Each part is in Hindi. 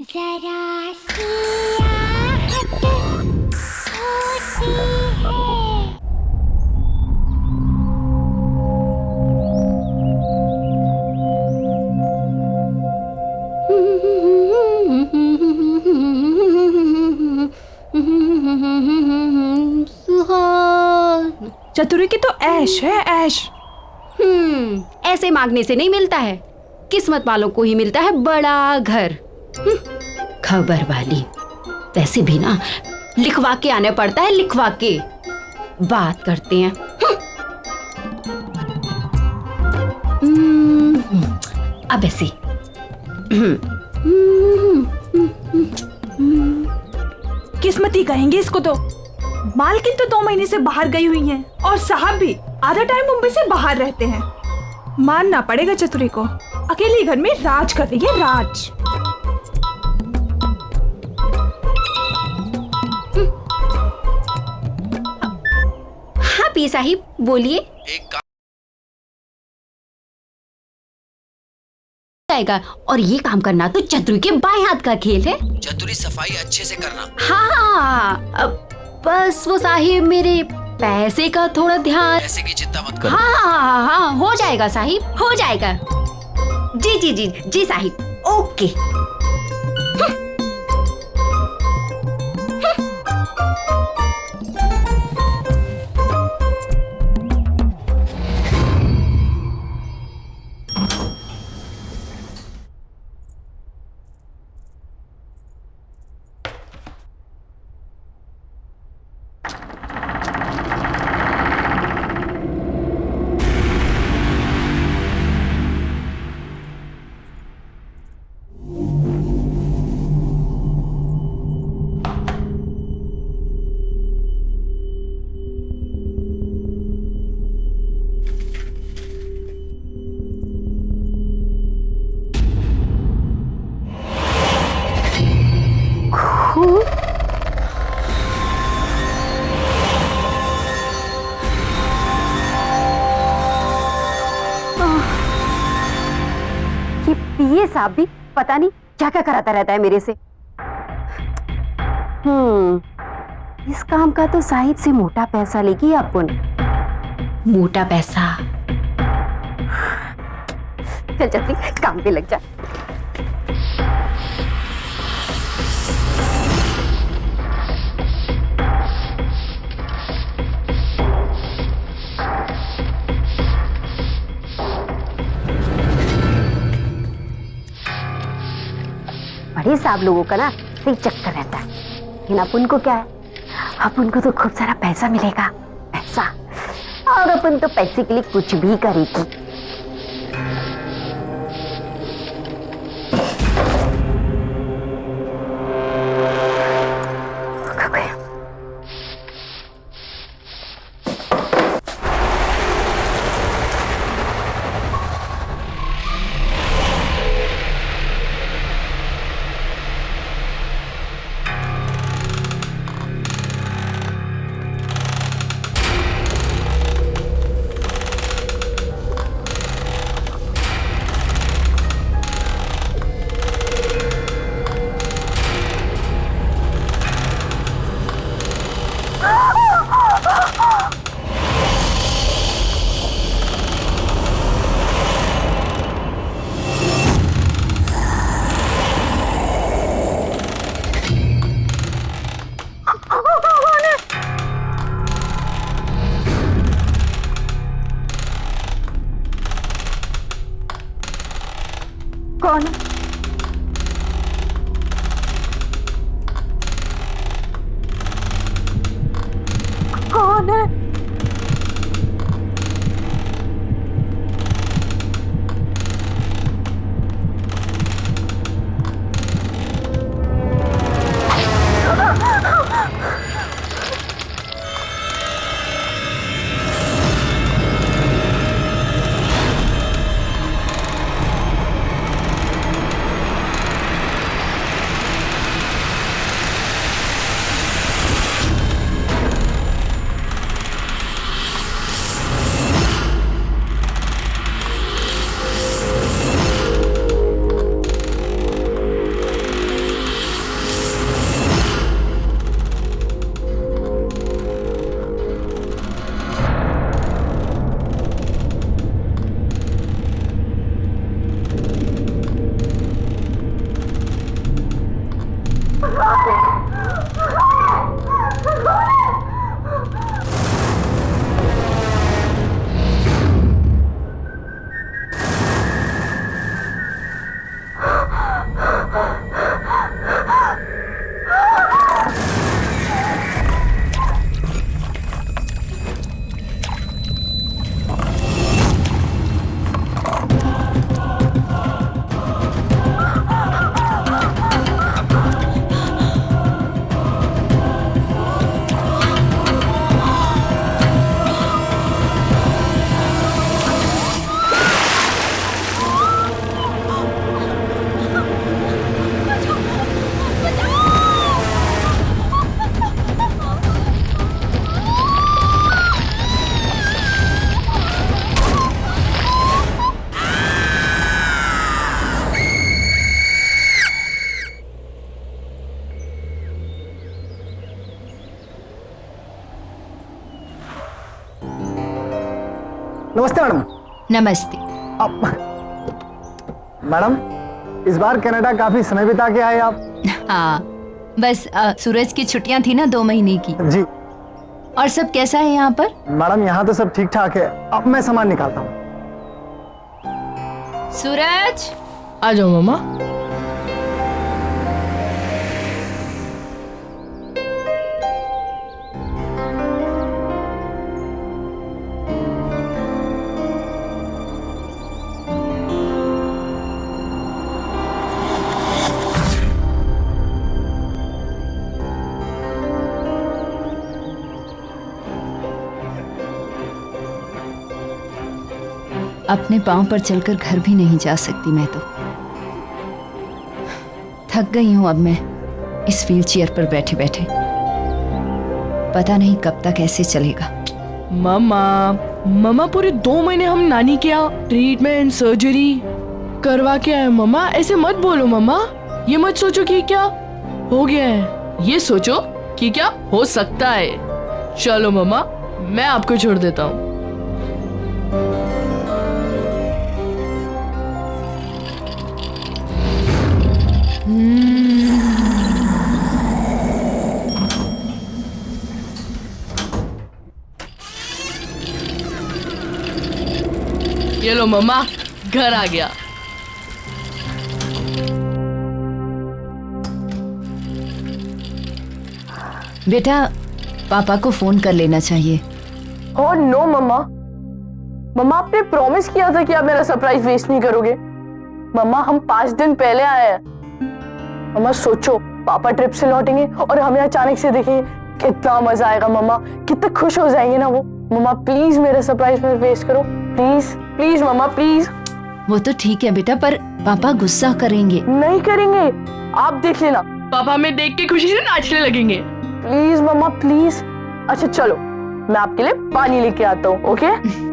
जरा सी आहट होती है। सुहान। चतुरी की तो ऐश है, ऐश। ऐसे मांगने से नहीं मिलता है, किस्मत वालों को ही मिलता है बड़ा घर। खबर वाली। वैसे भी ना लिखवा के आने पड़ता है, लिखवा के। बात करते हैं। अब ऐसे किस्मती कहेंगे इसको तो। मालकिन तो 2 महीने से बाहर गई हुई हैं और साहब भी आधा टाइम मुंबई से बाहर रहते हैं। मानना पड़ेगा चतुरी को, अकेले घर में राज कर रही है, राज। हाँ पी साहिब बोलिए। एक काम आएगा, और ये काम करना तो चतुरी के बाएं हाथ का खेल है। चतुरी सफाई अच्छे से करना। हाँ बस वो साहिब मेरे पैसे का थोड़ा ध्यान। पैसे की चिंता मत करो। हाँ हो जाएगा साहिब, हो जाएगा। जी जी जी जी साहिब, ओके। ये साहब भी पता नहीं क्या क्या कराता रहता है मेरे से। इस काम का तो साहिब से मोटा पैसा लेगी अपन। मोटा पैसा। चल चल काम पे लग जा। बड़े साहब लोगों का ना सही चक्कर रहता है, लेकिन अपन को क्या है, अपन को तो खूब सारा पैसा मिलेगा, पैसा। और अपन तो पैसे के लिए कुछ भी करेगी। नमस्ते मैडम। नमस्ते। मैडम, इस बार कनाडा काफी समय बिता के आए आप। हाँ, बस सूरज की छुट्टियां थी ना 2 महीने की। जी। और सब कैसा है यहाँ पर? मैडम, यहाँ तो सब ठीक ठाक है। अब मैं सामान निकालता हूँ। सूरज, आ जाओ मामा। अपने पांव पर चलकर घर भी नहीं जा सकती मैं तो। थक गई हूं अब मैं इस व्हील चेयर पर बैठे बैठे। पता नहीं कब तक ऐसे चलेगा। मामा पूरे 2 महीने हम नानी के यहाँ ट्रीटमेंट सर्जरी करवा के आए। मामा ऐसे मत बोलो मामा। ये मत सोचो कि क्या हो गया है, ये सोचो कि क्या हो सकता है। चलो मामा, मैं आपको छोड़ देता हूँ। ये लो मम्मा, घर आ गया। बेटा, पापा को फोन कर लेना चाहिए। ओह नो मम्मा, मम्मा आपने प्रॉमिस किया था कि आप मेरा सरप्राइज वेस्ट नहीं करोगे। मम्मा हम 5 दिन पहले आए हैं। मम्मा सोचो, पापा ट्रिप से लौटेंगे और हमें अचानक से देखेंगे, कितना मजा आएगा। मम्मा कितने खुश हो जाएंगे ना वो। मम्मा प्लीज मेरा सरप्राइज मत वेस्ट करो, प्लीज प्लीज मम्मा प्लीज। वो तो ठीक है बेटा, पर पापा गुस्सा करेंगे। नहीं करेंगे, आप देख लेना। पापा हमें देख के खुशी से नाचने लगेंगे। प्लीज मम्मा प्लीज। अच्छा चलो, मैं आपके लिए पानी लेके आता हूँ। ओके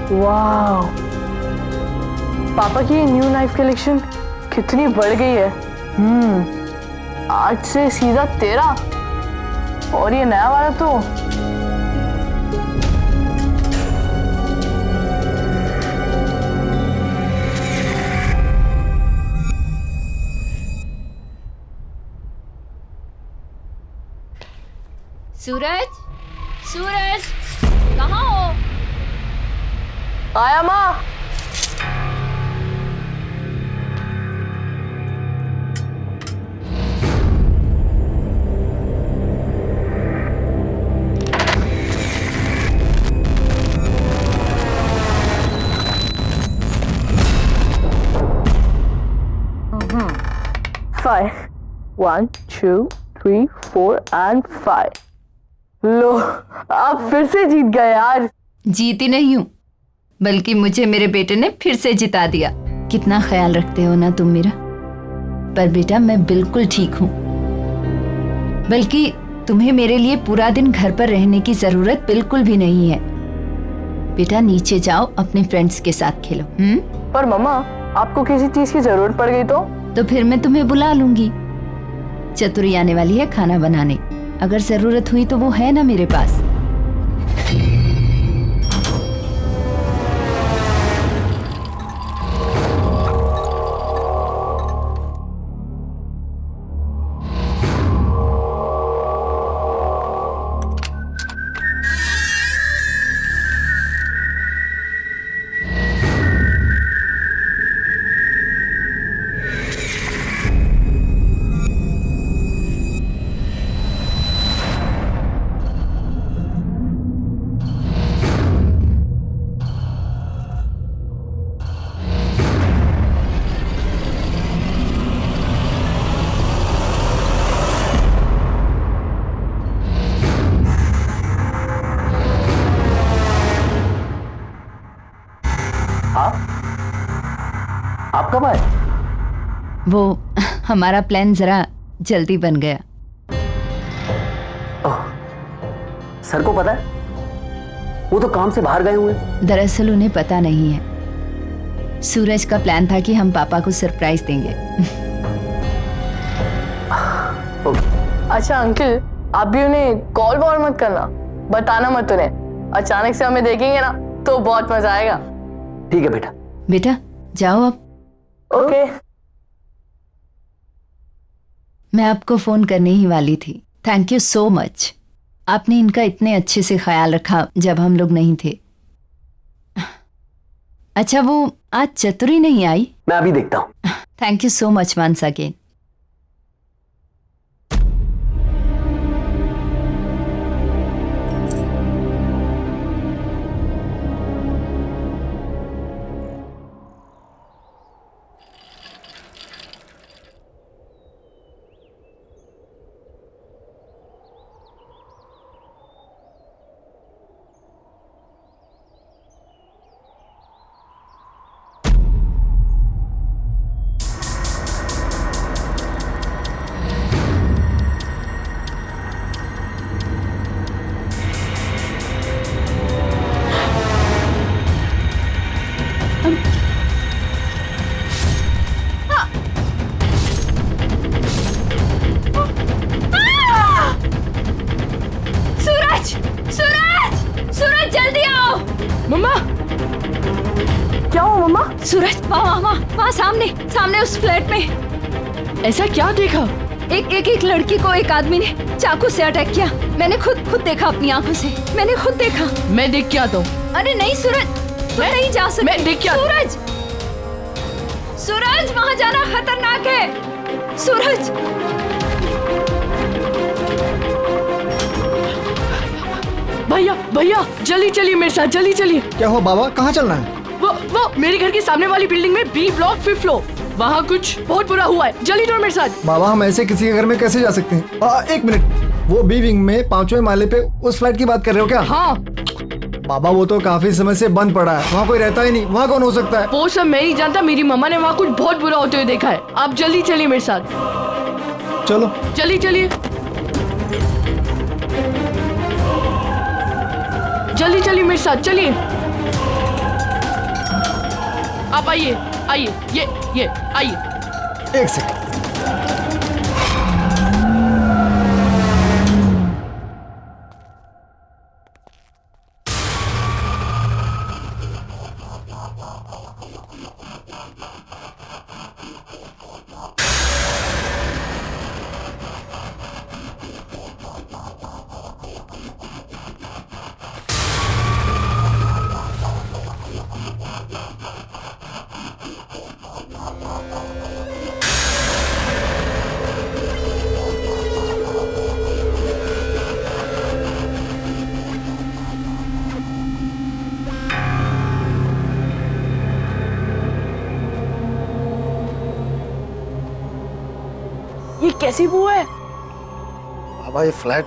वाह, पापा की न्यू नाइफ कलेक्शन कितनी बढ़ गई है। 8 से सीधा 13 और ये नया वाला तो सूरज, सूरज कहाँ हो? आया माँ। Five. 1, 2, 3, 4 and 5. लो, आप फिर से जीत गए यार। जीती नहीं हूँ, बल्कि मुझे मेरे बेटे ने फिर से जिता दिया। कितना ख्याल रखते हो ना तुम मेरा। पर बेटा मैं बिल्कुल ठीक हूँ, बल्कि तुम्हें मेरे लिए पूरा दिन घर पर रहने की जरूरत बिल्कुल भी नहीं है। बेटा नीचे जाओ, अपने फ्रेंड्स के साथ खेलो। पर मम्मा, आपको किसी चीज की जरूरत पड़ गई तो फिर मैं तुम्हें बुला लूंगी। चतुरी आने वाली है खाना बनाने। अगर जरूरत हुई तो वो है ना मेरे पास। आप कब आए? वो हमारा प्लान जरा जल्दी बन गया। सर को पता है? वो तो काम से बाहर गए हुए हैं। दरअसल उन्हें पता नहीं है। सूरज का प्लान था कि हम पापा को सरप्राइज देंगे। अच्छा अंकल, आप भी उन्हें कॉल वॉल मत करना, बताना मत उन्हें। अचानक से हमें देखेंगे ना तो बहुत मजा आएगा। ठीक है बेटा। बेटा जाओ अब। ओके। मैं आपको फोन करने ही वाली थी। Thank you so much. आपने इनका इतने अच्छे से ख्याल रखा जब हम लोग नहीं थे। अच्छा वो आज चतुरी नहीं आई? मैं अभी देखता हूँ। Thank you so much once again. मम्मा क्या हुआ मम्मा? सूरज वहाँ सामने उस फ्लैट में ऐसा क्या देखा? एक लड़की को एक आदमी ने चाकू से अटैक किया। मैंने खुद देखा अपनी आंखों से। मैंने खुद देखा। मैं देख के आता हूँ। अरे नहीं सूरज, तुम नहीं जा सकते। मैं देख के आता। सूरज वहाँ जाना खतरनाक है। सूरज भैया जल्दी चलिए मेरे साथ, जल्दी चलिए। क्या हो बाबा, कहाँ चलना है? वो मेरे घर के सामने वाली बिल्डिंग में बी ब्लॉक 5th फ्लोर, वहाँ कुछ बहुत बुरा हुआ है। जल्दी चलो मेरे साथ। बाबा हम ऐसे किसी के घर में कैसे जा सकते हैं? एक मिनट, वो बी विंग में 5वें माले पे उस फ्लैट की बात कर रहे हो क्या? हाँ बाबा वो तो काफी समय से बंद पड़ा है, वहाँ कोई रहता ही नहीं। वहाँ कौन हो सकता है? वो सब मैं नहीं जानता, मेरी मम्मा ने वहाँ कुछ बहुत बुरा होते हुए देखा है। आप जल्दी चलिए मेरे साथ। चलो जल्दी चलिए, जल्दी चलिए मेरे साथ, चलिए। आप आइए, ये आइए। एक सेकंड। ये कैसी बू है? बाबा ये फ्लैट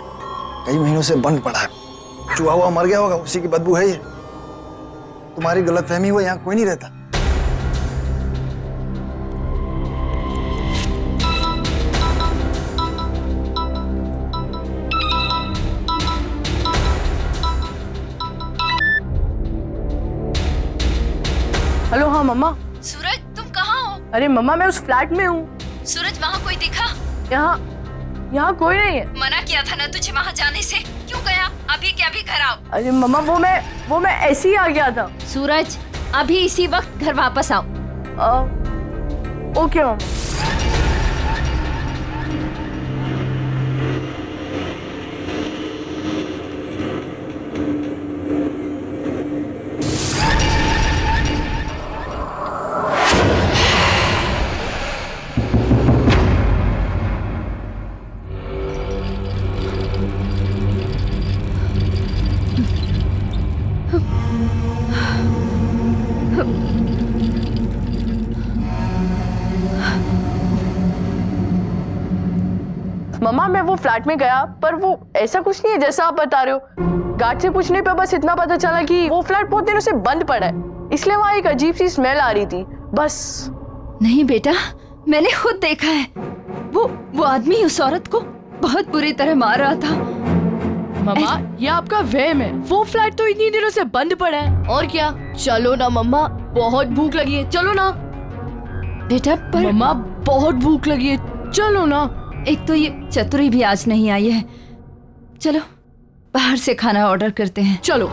कई महीनों से बंद पड़ा है। चूहा हुआ मर गया होगा, उसी की बदबू है ये। तुम्हारी गलतफहमी हुई, यहाँ कोई नहीं रहता। हेलो, हाँ मम्मा। सूरज तुम कहाँ हो? अरे मम्मा मैं उस फ्लैट में हूँ। सूरज वहाँ कोई दिखा? यहाँ कोई नहीं है। मना किया था ना तुझे वहाँ जाने से, क्यों गया? अभी के अभी घर आओ। अरे मम्मा वो मैं ऐसे ही आ गया था। सूरज, अभी इसी वक्त घर वापस आओ। ओके मम्मा। मम्मा मैं वो फ्लैट में गया, पर वो ऐसा कुछ नहीं है जैसा आप बता रहे हो। गार्ड से पूछने पे बस इतना पता चला कि वो फ्लैट बहुत दिनों से बंद पड़ा है, इसलिए वहाँ एक अजीब सी स्मेल आ रही थी, बस। नहीं बेटा, मैंने खुद देखा है। वो आदमी उस औरत को बहुत बुरी तरह मार रहा था। मम्मा ये आपका वहम है, वो फ्लैट तो इतनी दिनों से बंद पड़ा है। और क्या, चलो ना मम्मा, बहुत भूख लगी है, चलो ना। बेटा पर मम्मा बहुत भूख लगी है, चलो ना। एक तो ये चतुरी भी आज नहीं आई है, चलो बाहर से खाना ऑर्डर करते हैं। चलो।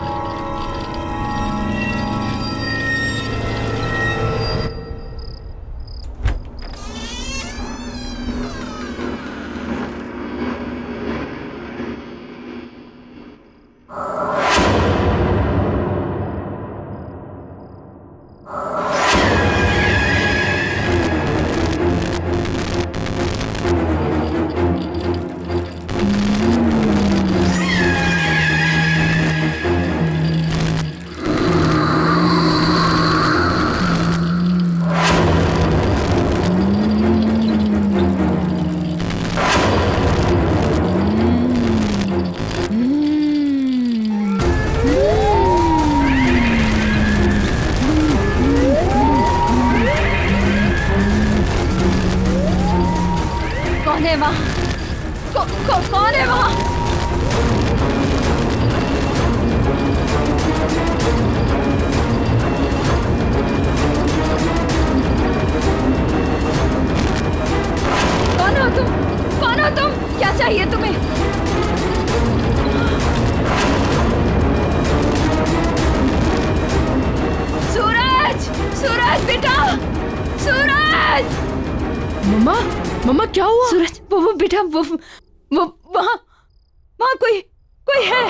कौन है वहाँ? कौन है वहाँ? कौन हो तुम? कौन हो तुम? क्या चाहिए तुम्हें? सूरज, सूरज बेटा, सूरज। मम्मा क्या हुआ? सूरज, वो बेटा, वो वहाँ कोई है?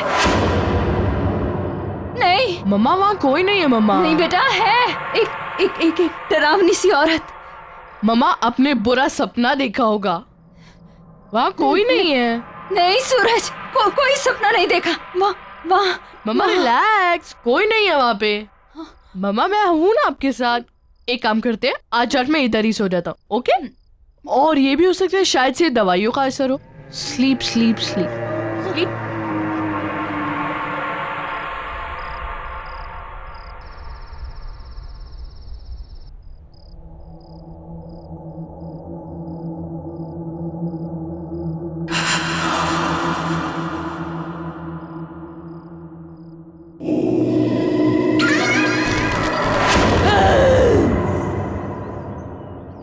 नहीं मम्मा वहाँ कोई नहीं है मम्मा। नहीं बेटा, है एक डरावनी सी औरत। मम्मा आपने बुरा सपना देखा होगा, वहाँ कोई नहीं है। नहीं सूरज, कोई सपना नहीं देखा। वहाँ मम्मा रिलैक्स, कोई नहीं है वहाँ पे। मम्मा मैं हूँ ना आपके साथ। एक काम करते हैं, आज रात में इधर ही सो जाता हूँ, ओके? और ये भी हो सकता है शायद से दवाइयों का असर हो। Sleep sleep sleep sleep.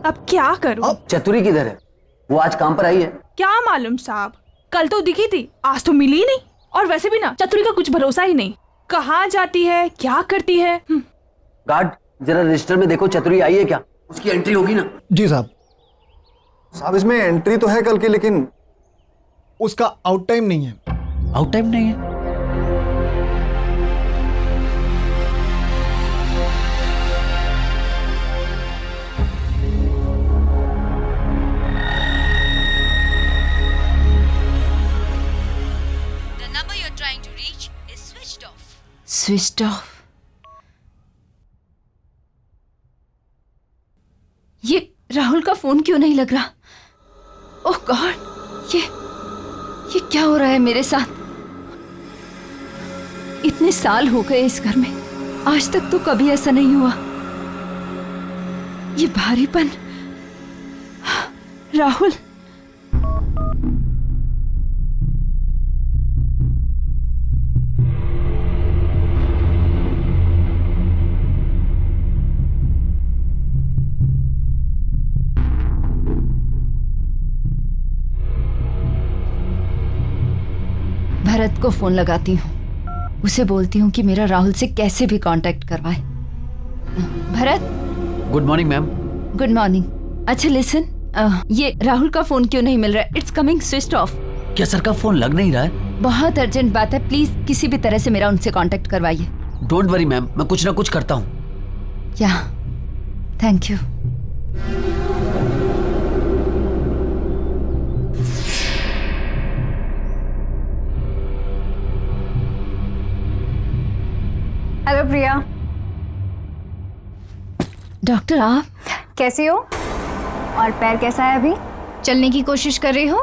अब क्या करूं? अब चतुरी किधर है? वो आज काम पर आई है? क्या मालूम साहब, कल तो दिखी थी, आज तो मिली ही नहीं। और वैसे भी ना चतुरी का कुछ भरोसा ही नहीं, कहाँ जाती है, क्या करती है। गार्ड जरा रजिस्टर में देखो, चतुरी आई है क्या? उसकी एंट्री होगी ना? जी साहब। साहब इसमें एंट्री तो है कल की, लेकिन उसका आउट टाइम नहीं है। आउट टाइम नहीं है? Switched off. ये राहुल का फोन क्यों नहीं लग रहा? ओह गॉड, ये क्या हो रहा है मेरे साथ? इतने साल हो गए इस घर में, आज तक तो कभी ऐसा नहीं हुआ। ये भारीपन, राहुल। भरत को फोन लगाती हूँ, उसे बोलती हूँ कि मेरा राहुल से कैसे भी कांटेक्ट करवाए। Bharat. Good morning ma'am. Good morning. अच्छा लिसन, ये राहुल का फोन क्यों नहीं मिल रहा है? It's coming switched off. क्या सर का फोन लग नहीं रहा है? बहुत अर्जेंट बात है, प्लीज किसी भी तरह से मेरा उनसे कांटेक्ट करवाइए। डोंट वरी मैम, मैं कुछ ना कुछ करता हूँ। या thank you. Hello Priya, doctor आप कैसी हो? और पैर कैसा है अभी? चलने की कोशिश कर रही हो?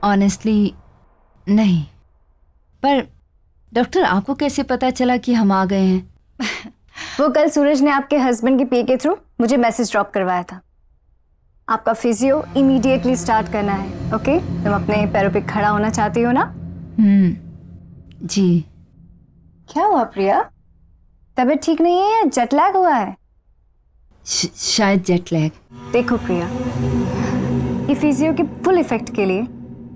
ऑनेस्टली नहीं, पर डॉक्टर आपको कैसे पता चला कि हम आ गए हैं? वो कल सूरज ने आपके हस्बैंड के पीए के थ्रू मुझे मैसेज ड्रॉप करवाया था। आपका फिजियो इमीडिएटली स्टार्ट करना है। ओके? तुम अपने पैरों पे खड़ा होना चाहती हो ना? जी। क्या हुआ प्रिया? तबीयत ठीक नहीं है या जेट लैग हुआ है? शायद जेट लैग। देखो प्रिया, ये फिजियो के फुल इफेक्ट के लिए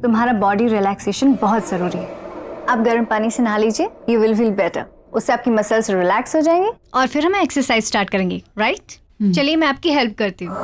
तुम्हारा बॉडी रिलैक्सेशन बहुत जरूरी है। आप गर्म पानी से नहा लीजिए, यू विल फील बेटर। उससे आपकी मसल्स रिलैक्स हो जाएंगी और फिर हम एक्सरसाइज स्टार्ट करेंगे, राइट? चलिए मैं आपकी हेल्प करती हूँ।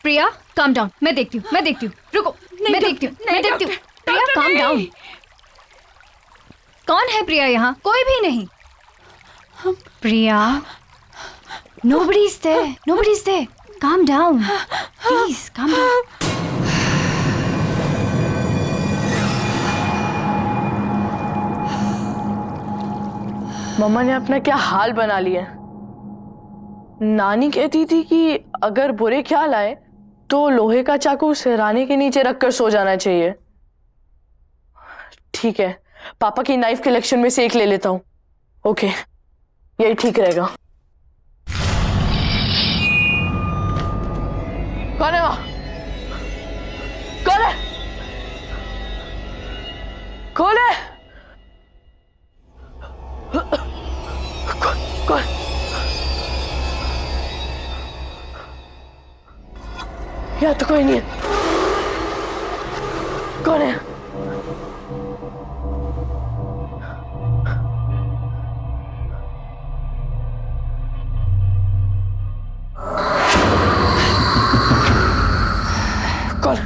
प्रिया काम डाउन, मैं देखती हूँ रुको, मैं देखती हूँ प्रिया काम डाउन। कौन है प्रिया? यहाँ कोई भी नहीं। प्रिया nobody is there, calm down, please calm down. मम्मा ने अपना क्या हाल बना लिया। नानी कहती थी कि अगर बुरे ख्याल आए तो लोहे का चाकू सिरहाने के नीचे रखकर सो जाना चाहिए। ठीक है, पापा की नाइफ कलेक्शन में से एक ले लेता हूँ। ओके, यही ठीक रहेगा। कौन है वहां? कौन है? कौन है? कौन? यहाँ तो कोई नहीं है। कौन है? कौन?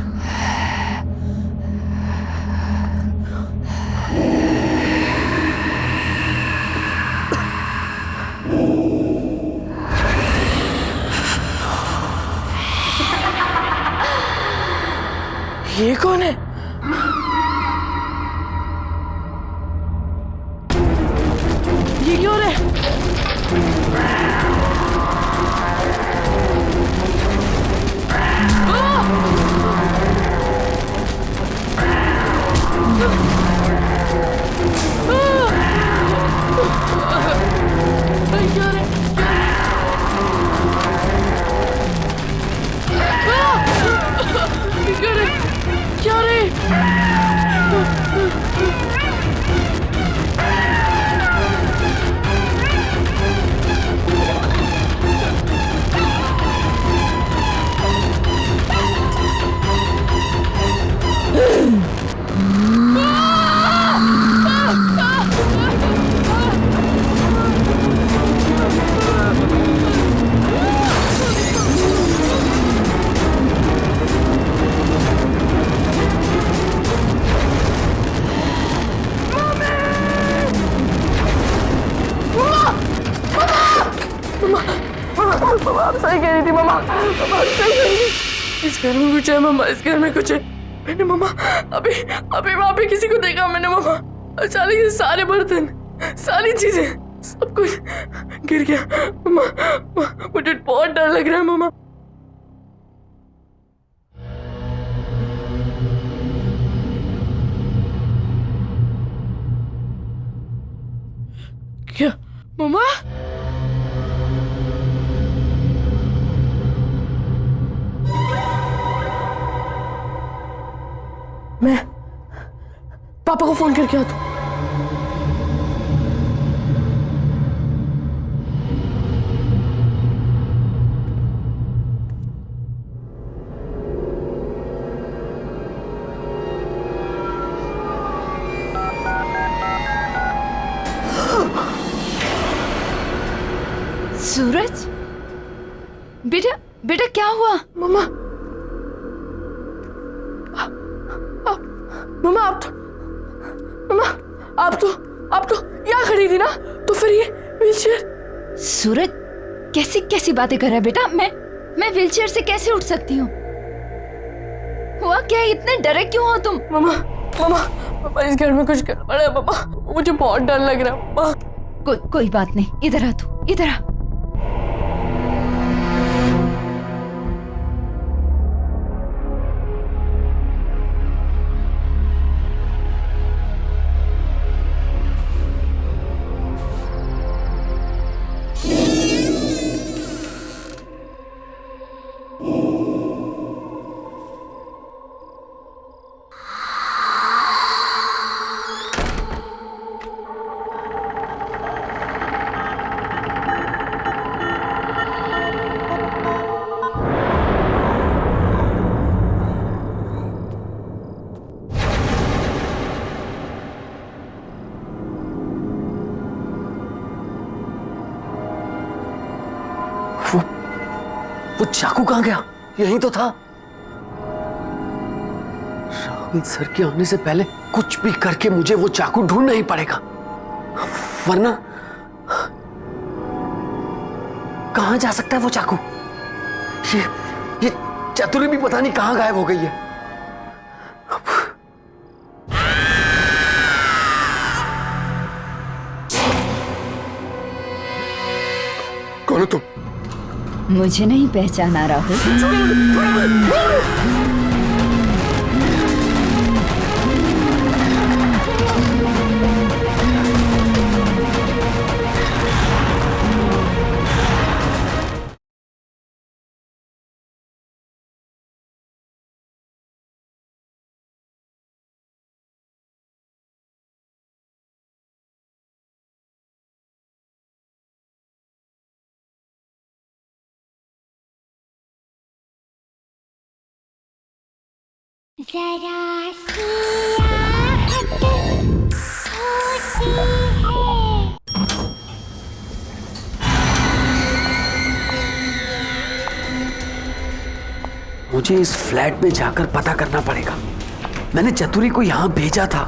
ये कौन है? ये क्यों हो रहा है? क्या रे? क्या रे? क्या रे? मम्मा आप सही कह रही थी मम्मा, मम्मा आप सही कह रही थी। इस घर में कुछ है मम्मा, इस घर में कुछ है। मैंने मम्मा अभी अभी वहाँ पे किसी को देखा मैंने मम्मा। अचानक से सारे बर्तन, सारी चीजें, सब कुछ गिर गया मम्मा। मुझे बहुत डर लग रहा है मम्मा। क्या मम्मा? मैं पापा को फोन करके आता हूँ। सूरज, बेटा बेटा क्या हुआ? मम्मा मम्मा आप तो यहाँ खड़ी थी ना, तो फिर ये व्हीलचेयर। सूरज कैसी कैसी बातें कर रहा है बेटा? मैं व्हीलचेयर से कैसे उठ सकती हूँ? हुआ क्या? इतने डरे क्यों हो तुम? मम्मा इस घर में कुछ गड़बड़ है मम्मा, मुझे बहुत डर लग रहा है मम्मा। कोई बात नहीं, इधर आ तू, इधर आ। वो चाकू कहाँ गया? यहीं तो था। राहुल सर के आने से पहले कुछ भी करके मुझे वो चाकू ढूंढना ही पड़ेगा, वरना कहाँ जा सकता है वो चाकू? ये चतुरी भी पता नहीं कहाँ गायब हो गई है। कौन हो तुम? मुझे नहीं पहचाना राहुल? जरा सी आहट होती है। मुझे इस फ्लैट में जाकर पता करना पड़ेगा। मैंने चतुरी को यहां भेजा था।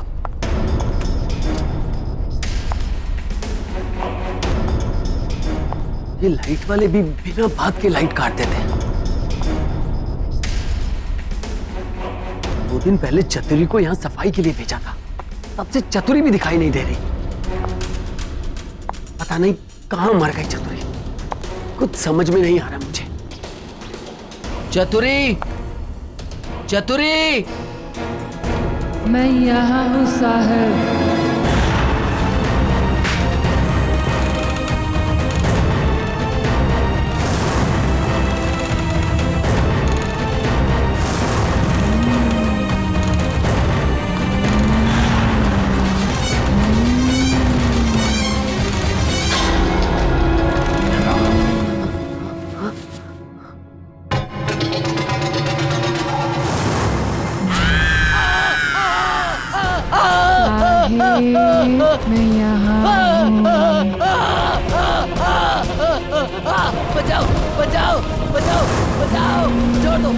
ये लाइट वाले भी बिना बात के लाइट काट देते हैं। 2 दिन पहले चतुरी को यहां सफाई के लिए भेजा था, तब से चतुरी भी दिखाई नहीं दे रही। पता नहीं कहाँ मर गई चतुरी, कुछ समझ में नहीं आ रहा मुझे। चतुरी, चतुरी, मैं यहाँ हूँ साहब। मैं यहाँ बचाओ, बचाओ, बचाओ, बचाओ, छोड़ दो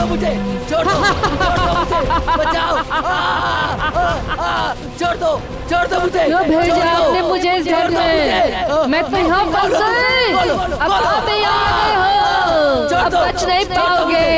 मुझे, छोड़ दो मुझे, बचाओ, छोड़ दो मुझे, क्यों भेजा आपने मुझे इस घर में? मैं तो यहाँ फंस गई। अब आप यहाँ आ गए हो, अब बच नहीं पाओगे।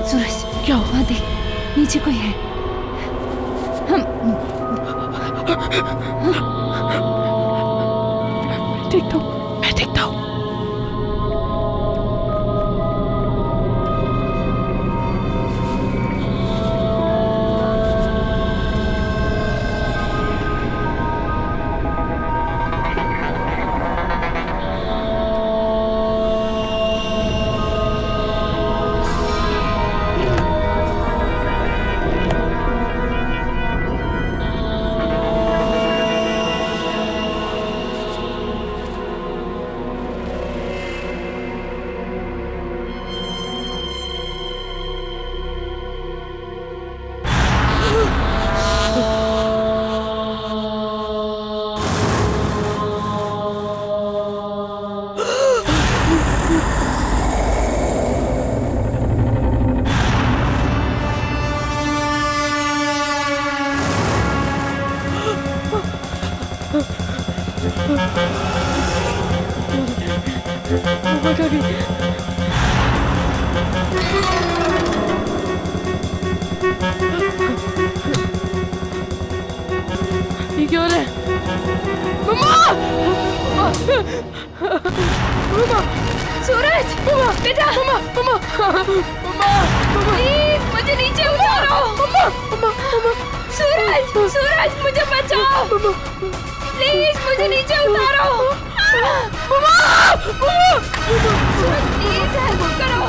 सूरज, क्या हुआ? देख, नीचे कोई है। मैं देखता हूँ। ये क्या हो रहा है? मम्मा! मम्मा! सूरज! बेटा! मम्मा! प्लीज मुझे नीचे उतारो! सूरज! मुझे बचाओ! प्लीज मुझे नीचे उतारो! सूरज प्लीज हेल्प करो!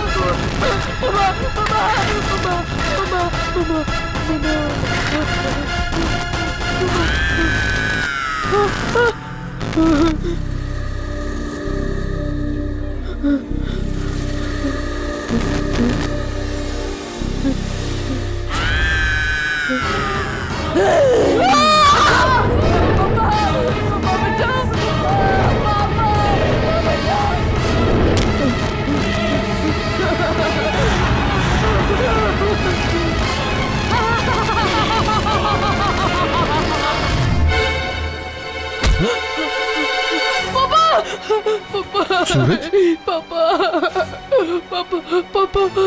सूरज, पापा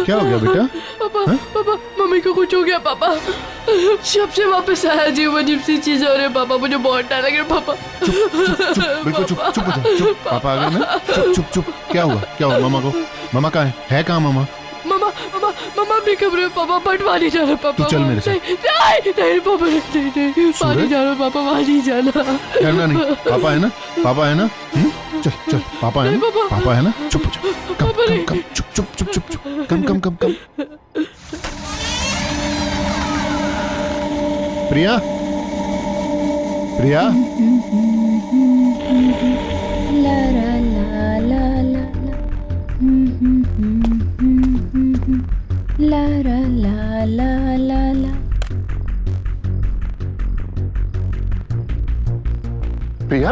क्या हो गया बेटा? पापा मम्मी को कुछ हो गया पापा। शब से वापस आया जी, वो अजीब सी चीज हो रही है पापा, मुझे बहुत डर लग रहा है पापा। बिल्कुल चुप हो जाओ। पापा आ गए ना? चुप। क्या हुआ मामा को? मामा कहाँ है कहाँ मामा? मम्मा अपने कमरे में पापा, बटवा नहीं जाना पापा। तू चल मेरे साथ। नहीं पापा, नहीं पानी जाना पापा, वहाँ नहीं जाना। डरना नहीं, पापा है ना? चल पापा है ना? चुप हो जाओ। कम चुप। कम। प्रिया ला ला ला ला ला ला ला ला ला ला ला। प्रिया,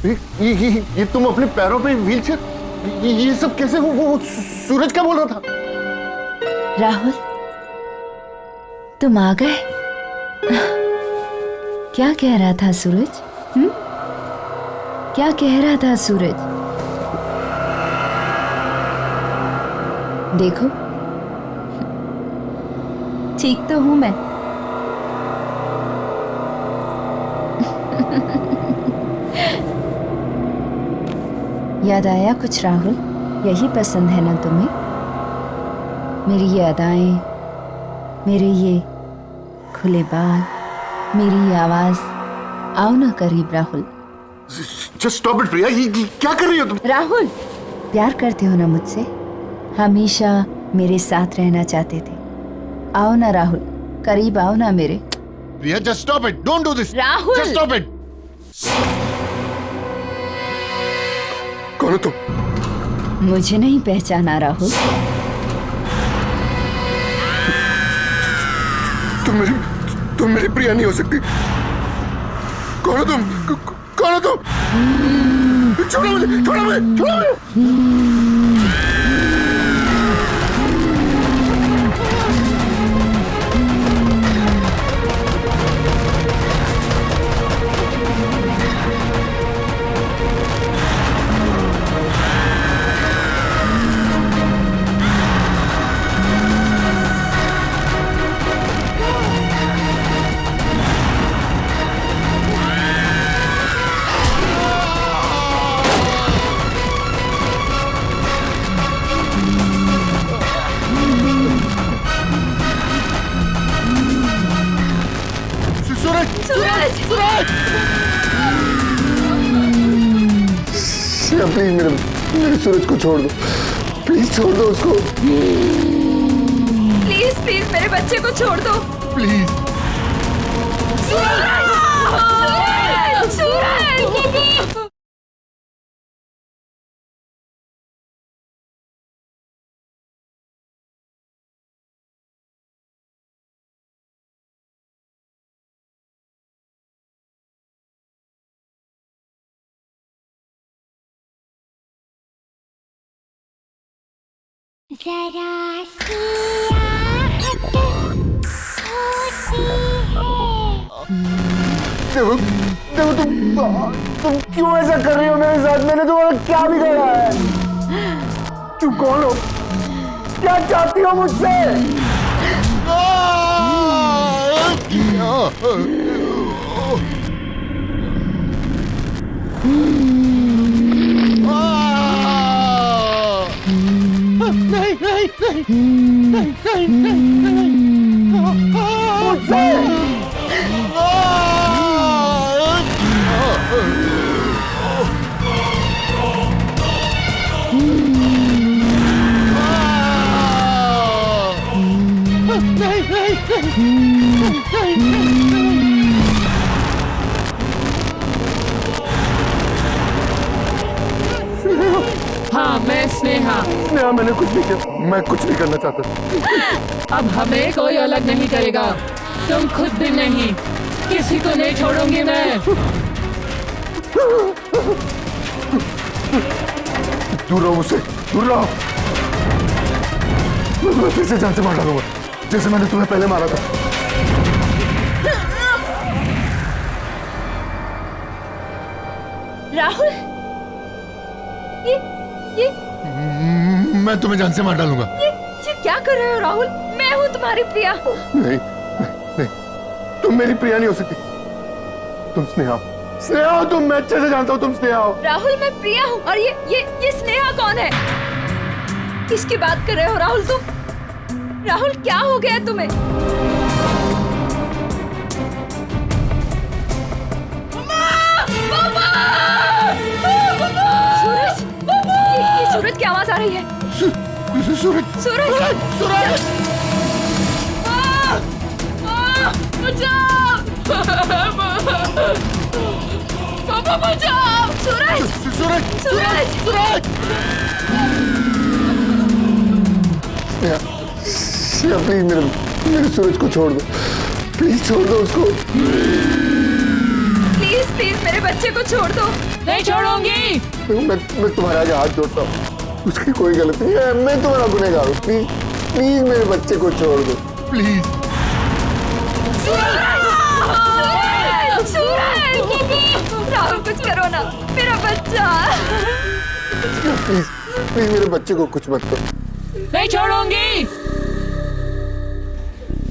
ये तुम अपने पैरों पे व्हीलचेयर, ये सब कैसे? वो सूरज क्या बोल रहा था? राहुल, तुम आ गए? क्या कह रहा था सूरज? क्या कह रहा था सूरज? देखो, ठीक तो हूं मैं। याद आया कुछ राहुल? यही पसंद है ना तुम्हें? मेरी ये अदाएं, मेरे ये खुले बाल, मेरी ये आवाज। आओ ना करीब राहुल। Just stop it, प्रिया, ये क्या कर रही हो तुम? राहुल, प्यार करते हो ना मुझसे? हमेशा मेरे साथ रहना चाहते थे। आओ ना राहुल, करीब आओ ना मेरे। प्रिया, just stop it, don't do this. Rahul! Just stop it. कौन हो तुम? मुझे नहीं पहचाना राहुल? तुम मेरी प्रिया नहीं हो सकती। कौन हो तुम? कौन हो तुम? छोड़ो मुझे, छोड़ो मुझे, छोड़ो मुझे। प्लीज मेरे सूरज को छोड़ दो, प्लीज छोड़ दो उसको। प्लीज प्लीज मेरे बच्चे को छोड़ दो। प्लीज। सूरज! सूरज! सूरज! जरा सी आहट होती है। देखो तुम क्यों ऐसा कर रही हो मेरे साथ? मैंने तुम्हारा क्या बिगाड़ा है? तुम कौन हो? क्या चाहती हो मुझसे? हाँ, मैं स्नेहा। स्नेहा, मैंने कुछ नहीं किया, मैं कुछ नहीं करना चाहता। अब हमें कोई अलग नहीं करेगा, तुम खुद भी नहीं, किसी को नहीं छोड़ूंगी मैं। दूर रहो मुझसे, दूर रहो। मैं फिर से जान से मार डालूंगा, जैसे मैंने तुम्हें पहले मारा था। राहुल, ये मैं तुम्हें जान से मार डालूंगा। ये क्या कर रहे हो राहुल? मैं हूँ तुम्हारी प्रिया। नहीं, तुम मेरी प्रिया नहीं हो सकती। तुम स्नेहा हो, तुम। मैं अच्छे से जानता हूँ तुम स्नेहा हो। राहुल, मैं प्रिया हूँ। और ये स्नेहा कौन है? किसकी बात कर रहे हो राहुल तुम? राहुल, क्या हो गया तुम्हें? सूरज! ये सूरज की आवाज आ रही है। सूरज! सूरज! सूरज! बचाओ! पापा बचाओ! सूरज! सूरज! सूरज! सूरज! स्नेहा, प्लीज मेरे सूरज को छोड़ दो, प्लीज छोड़ दो उसको। प्लीज प्लीज मेरे बच्चे को छोड़ दो। नहीं छोड़ूंगी। मैं तुम्हारे आगे हाथ जोड़ता हूँ, उसकी कोई गलती नहीं है, मैं तुम्हारा गुनहगार हूँ। प्लीज प्लीज मेरे बच्चे को छोड़ दो प्लीज। राहुल कुछ करो ना, मेरा बच्चा। प्लीज प्लीज मेरे बच्चे को कुछ मत करो। नहीं छोड़ूंगी।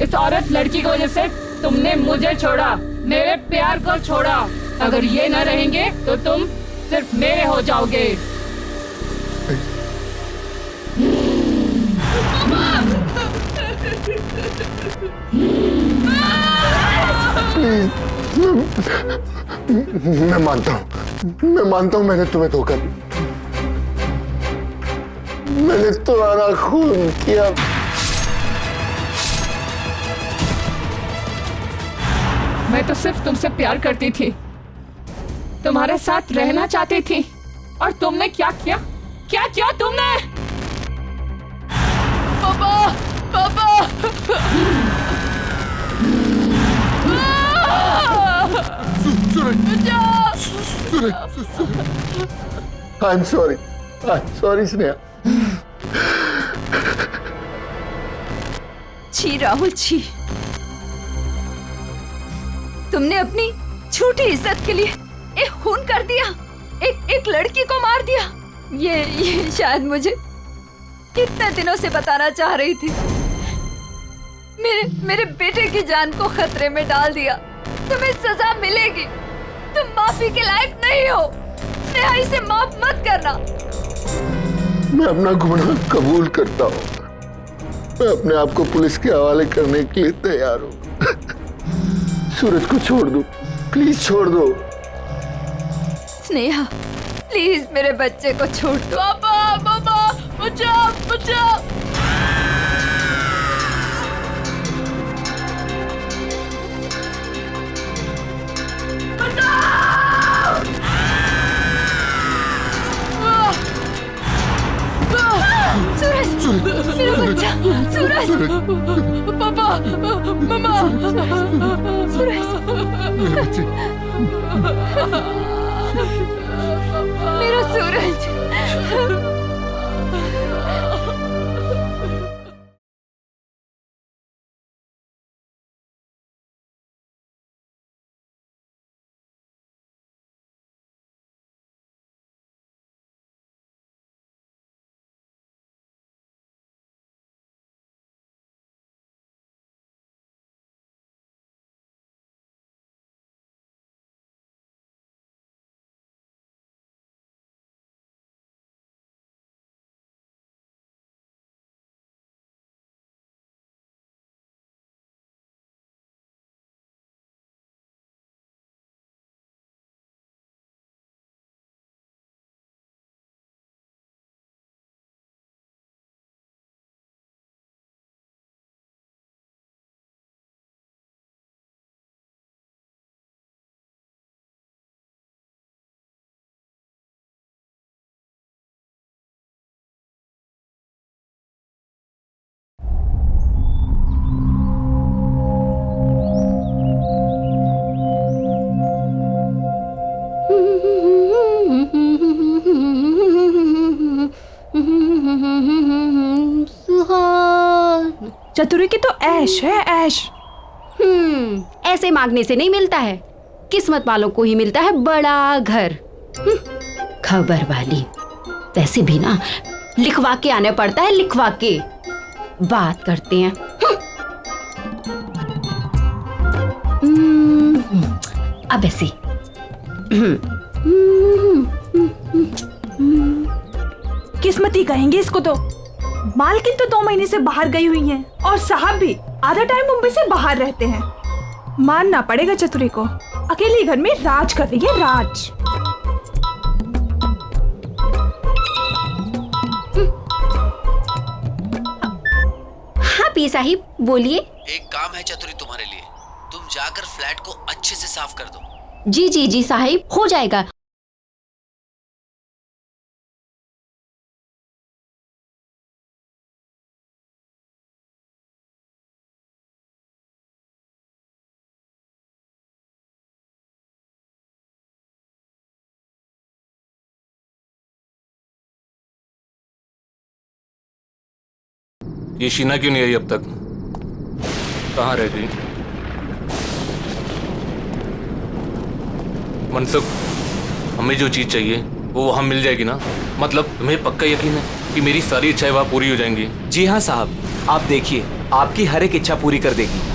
इस औरत लड़की की वजह से तुमने मुझे छोड़ा, मेरे प्यार को छोड़ा। अगर ये न रहेंगे तो तुम सिर्फ मेरे हो जाओगे। मैं मानता हूँ मैंने तुम्हें धोखा दिया, मैंने तुम्हारा खून किया। मैं तो सिर्फ तुमसे प्यार करती थी, तुम्हारे साथ रहना चाहती थी, और तुमने क्या किया? क्या किया तुमने? पापा, पापा! I am sorry Sneha. छी राहुल छी, तुमने अपनी छोटी इज्जत के लिए एक खून कर दिया, एक लड़की को मार दिया। ये शायद मुझे कितने दिनों से बताना चाह रही थी। मेरे बेटे की जान को खतरे में डाल दिया। तुम्हें सजा मिलेगी, तुम माफी के लायक नहीं हो। स्नेहा, इसे माफ मत करना। मैं अपना गुनाह कबूल करता हूँ, मैं अपने आप को पुलिस के हवाले करने के लिए तैयार हूँ। सूरज को छोड़ दो, प्लीज छोड़ दो। स्नेहा, प्लीज मेरे बच्चे को छोड़ दो। पापा, पापा, बचाओ, बचाओ! सूरज, मेरा बच्चा, सूरज, पापा, मम्मा, सूरज, मेरे बच्चे, मेरा सूरज। चतुरी की तो ऐश है, ऐश। ऐसे मांगने से नहीं मिलता है, किस्मत वालों को ही मिलता है बड़ा घर। खबर वाली, वैसे भी ना लिखवा के आने पड़ता है, लिखवा के। बात करते हैं। अब ऐसे किस्मती कहेंगे इसको तो। मालकिन तो 2 महीने से बाहर गई हुई हैं, और साहब भी आधा टाइम मुंबई से बाहर रहते हैं। मानना पड़ेगा चतुरी को, अकेले घर में राज कर रही है, राज। हाँ पी साहिब, बोलिए। एक काम है चतुरी तुम्हारे लिए, तुम जाकर फ्लैट को अच्छे से साफ कर दो। जी जी जी साहिब, हो जाएगा। ये शीना क्यों नहीं आई अब तक? कहाँ रह गई? मनसुख, हमें जो चीज चाहिए वो वहाँ मिल जाएगी ना? मतलब तुम्हें पक्का यकीन है कि मेरी सारी इच्छाएं वहाँ पूरी हो जाएंगी? जी हाँ साहब, आप देखिए, आपकी हर एक इच्छा पूरी कर देगी।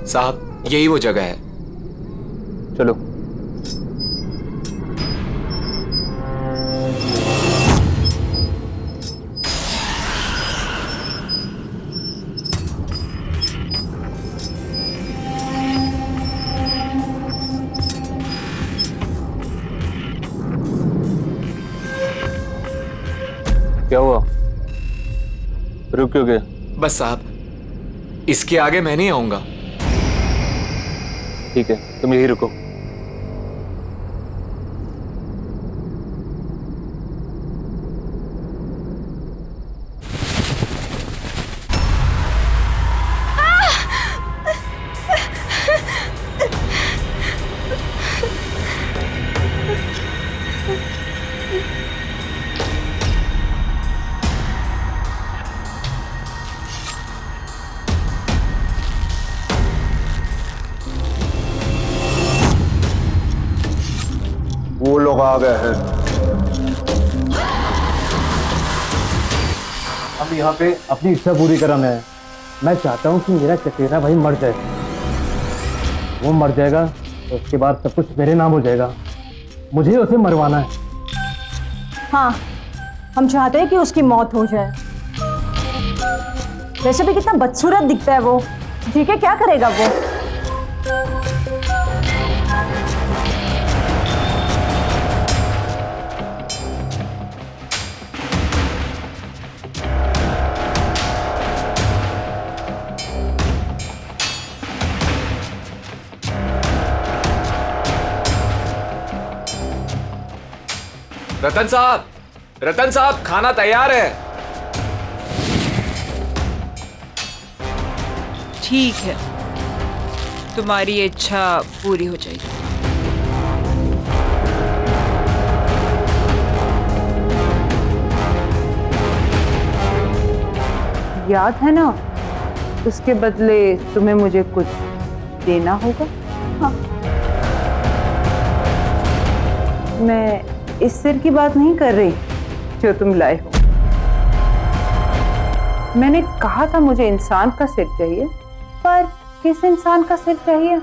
साहब, यही वो जगह है। चलो। क्या हुआ? रुक क्यों गए? बस साहब, इसके आगे मैं नहीं आऊंगा। ठीक है, तुम यही रुको। वो लोग आ गए हैं। अब यहाँ पे अपनी इच्छा पूरी कराना है। मैं चाहता हूँ कि मेरा चचेरा भाई मर जाए। वो मर जाएगा तो उसके बाद सब कुछ मेरे नाम हो जाएगा। मुझे उसे मरवाना है। हाँ, हम चाहते हैं कि उसकी मौत हो जाए। वैसे भी कितना बदसूरत दिखता है वो। जी के क्या करेगा वो? रतन साहब, खाना तैयार है। ठीक है, तुम्हारी इच्छा पूरी हो जाएगी। याद है ना, उसके बदले तुम्हें मुझे कुछ देना होगा। हाँ। मैं इस सिर की बात नहीं कर रही जो तुम लाए हो। मैंने कहा था मुझे इंसान का सिर चाहिए, पर किस इंसान का सिर चाहिए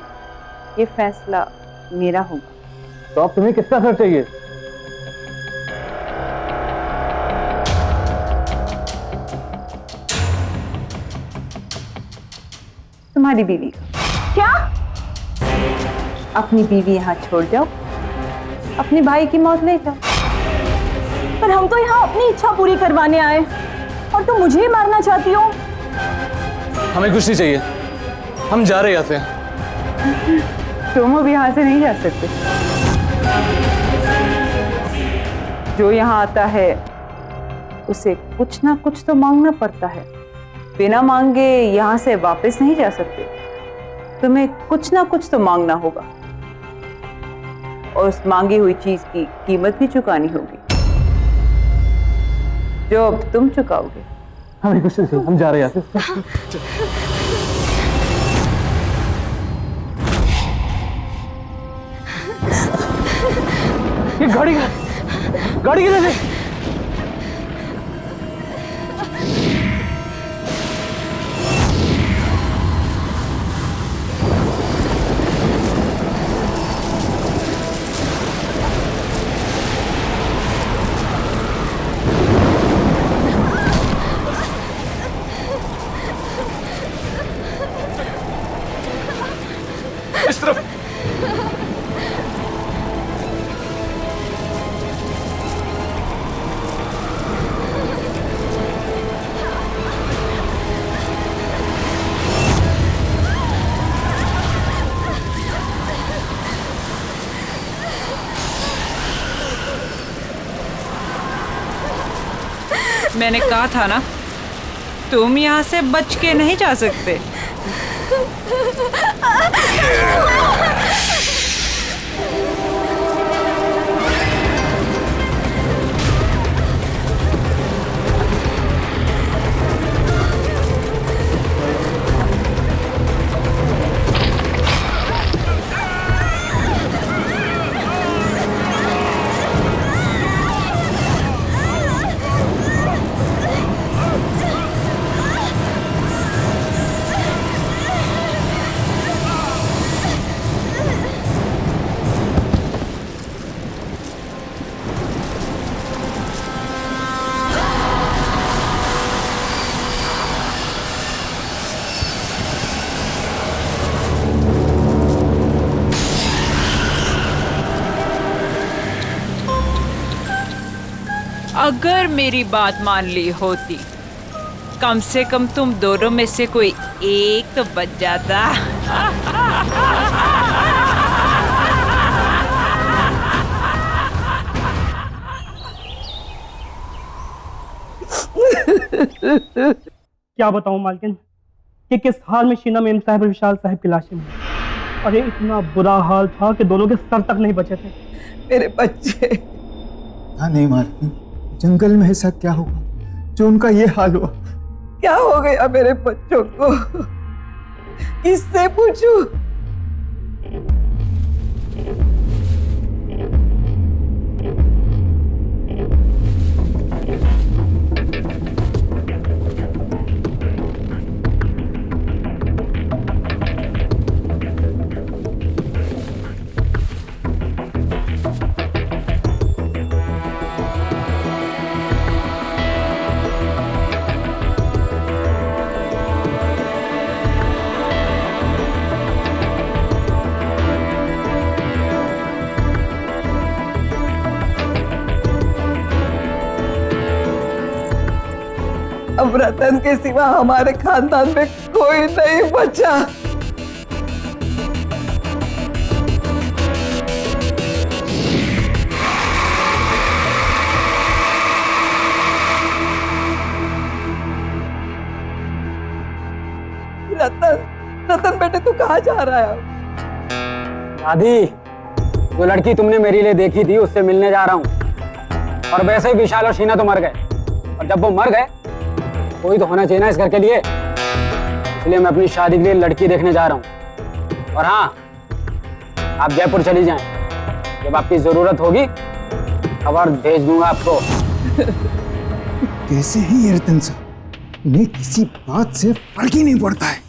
ये फैसला मेरा होगा। तो अब तुम्हें किसका सिर चाहिए? तुम्हारी बीवी का। क्या? अपनी बीवी यहाँ छोड़ जाओ, अपने भाई की मौत ले जाओ। पर हम तो यहाँ अपनी इच्छा पूरी करवाने आए और तुम मुझे ही मारना चाहती हो। हमें कुछ नहीं चाहिए, हम जा रहे हैं यहाँ से। तुम अब यहाँ से नहीं जा सकते। जो यहाँ आता है उसे कुछ ना कुछ तो मांगना पड़ता है। बिना मांगे यहाँ से वापस नहीं जा सकते। तुम्हें कुछ ना कुछ तो मांगना होगा और उस मांगी हुई चीज की कीमत भी चुकानी होगी, जो अब तुम चुकाओगे। हमें कुछ नहीं, हम जा रहे हैं यहाँ से। ये गाड़ी किधर है? इस तरफ। मैंने कहा था ना, तुम यहाँ से बच के नहीं जा सकते। अगर मेरी बात मान ली होती, कम से कम तुम दोनों में से कोई एक तो बच जाता। क्या बताऊं मालकिन कि किस हाल में शीना मेम साहब और विशाल साहब की लाशें मिली। अरे इतना बुरा हाल था कि दोनों के सर तक नहीं बचे थे। मेरे बच्चे। हाँ नहीं मालकिन, जंगल में ऐसा क्या हुआ जो उनका ये हाल हुआ? क्या हो गया मेरे बच्चों को? किससे पूछूं? अब रतन के सिवा हमारे खानदान में कोई नहीं बचा। रतन बेटे तू कहाँ जा रहा है? दादी, जो लड़की तुमने मेरे लिए देखी थी उससे मिलने जा रहा हूँ। और वैसे ही विशाल और शीना तो मर गए, और जब वो मर गए कोई तो होना चाहिए ना इस घर के लिए, इसलिए मैं अपनी शादी के लिए लड़की देखने जा रहा हूँ। और हाँ, आप जयपुर चली जाएं, जब आपकी जरूरत होगी खबर भेज दूंगा आपको। कैसे है ये रतन साहब, उन्हें किसी बात से फर्क ही नहीं पड़ता है।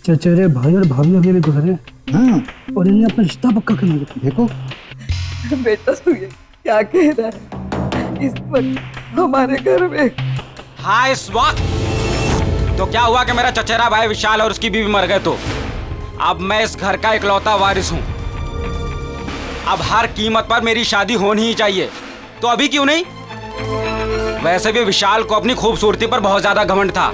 चचेरे भाई और भाभी अभी भी गुजरे, हाँ, और इन्हें अपना रिश्ता पक्का करना है। देखो बेटा तू ये क्या कह रहा है? इस वक्त हमारे घर में। हाँ, इस वक्त तो क्या हुआ कि मेरा चचेरा भाई विशाल और उसकी बीवी मर गए, तो अब मैं इस घर का इकलौता वारिस हूँ। अब हर कीमत पर मेरी शादी होनी ही चाहिए, तो अभी क्यों नहीं? वैसे भी विशाल को अपनी खूबसूरती पर बहुत ज्यादा घमंड था,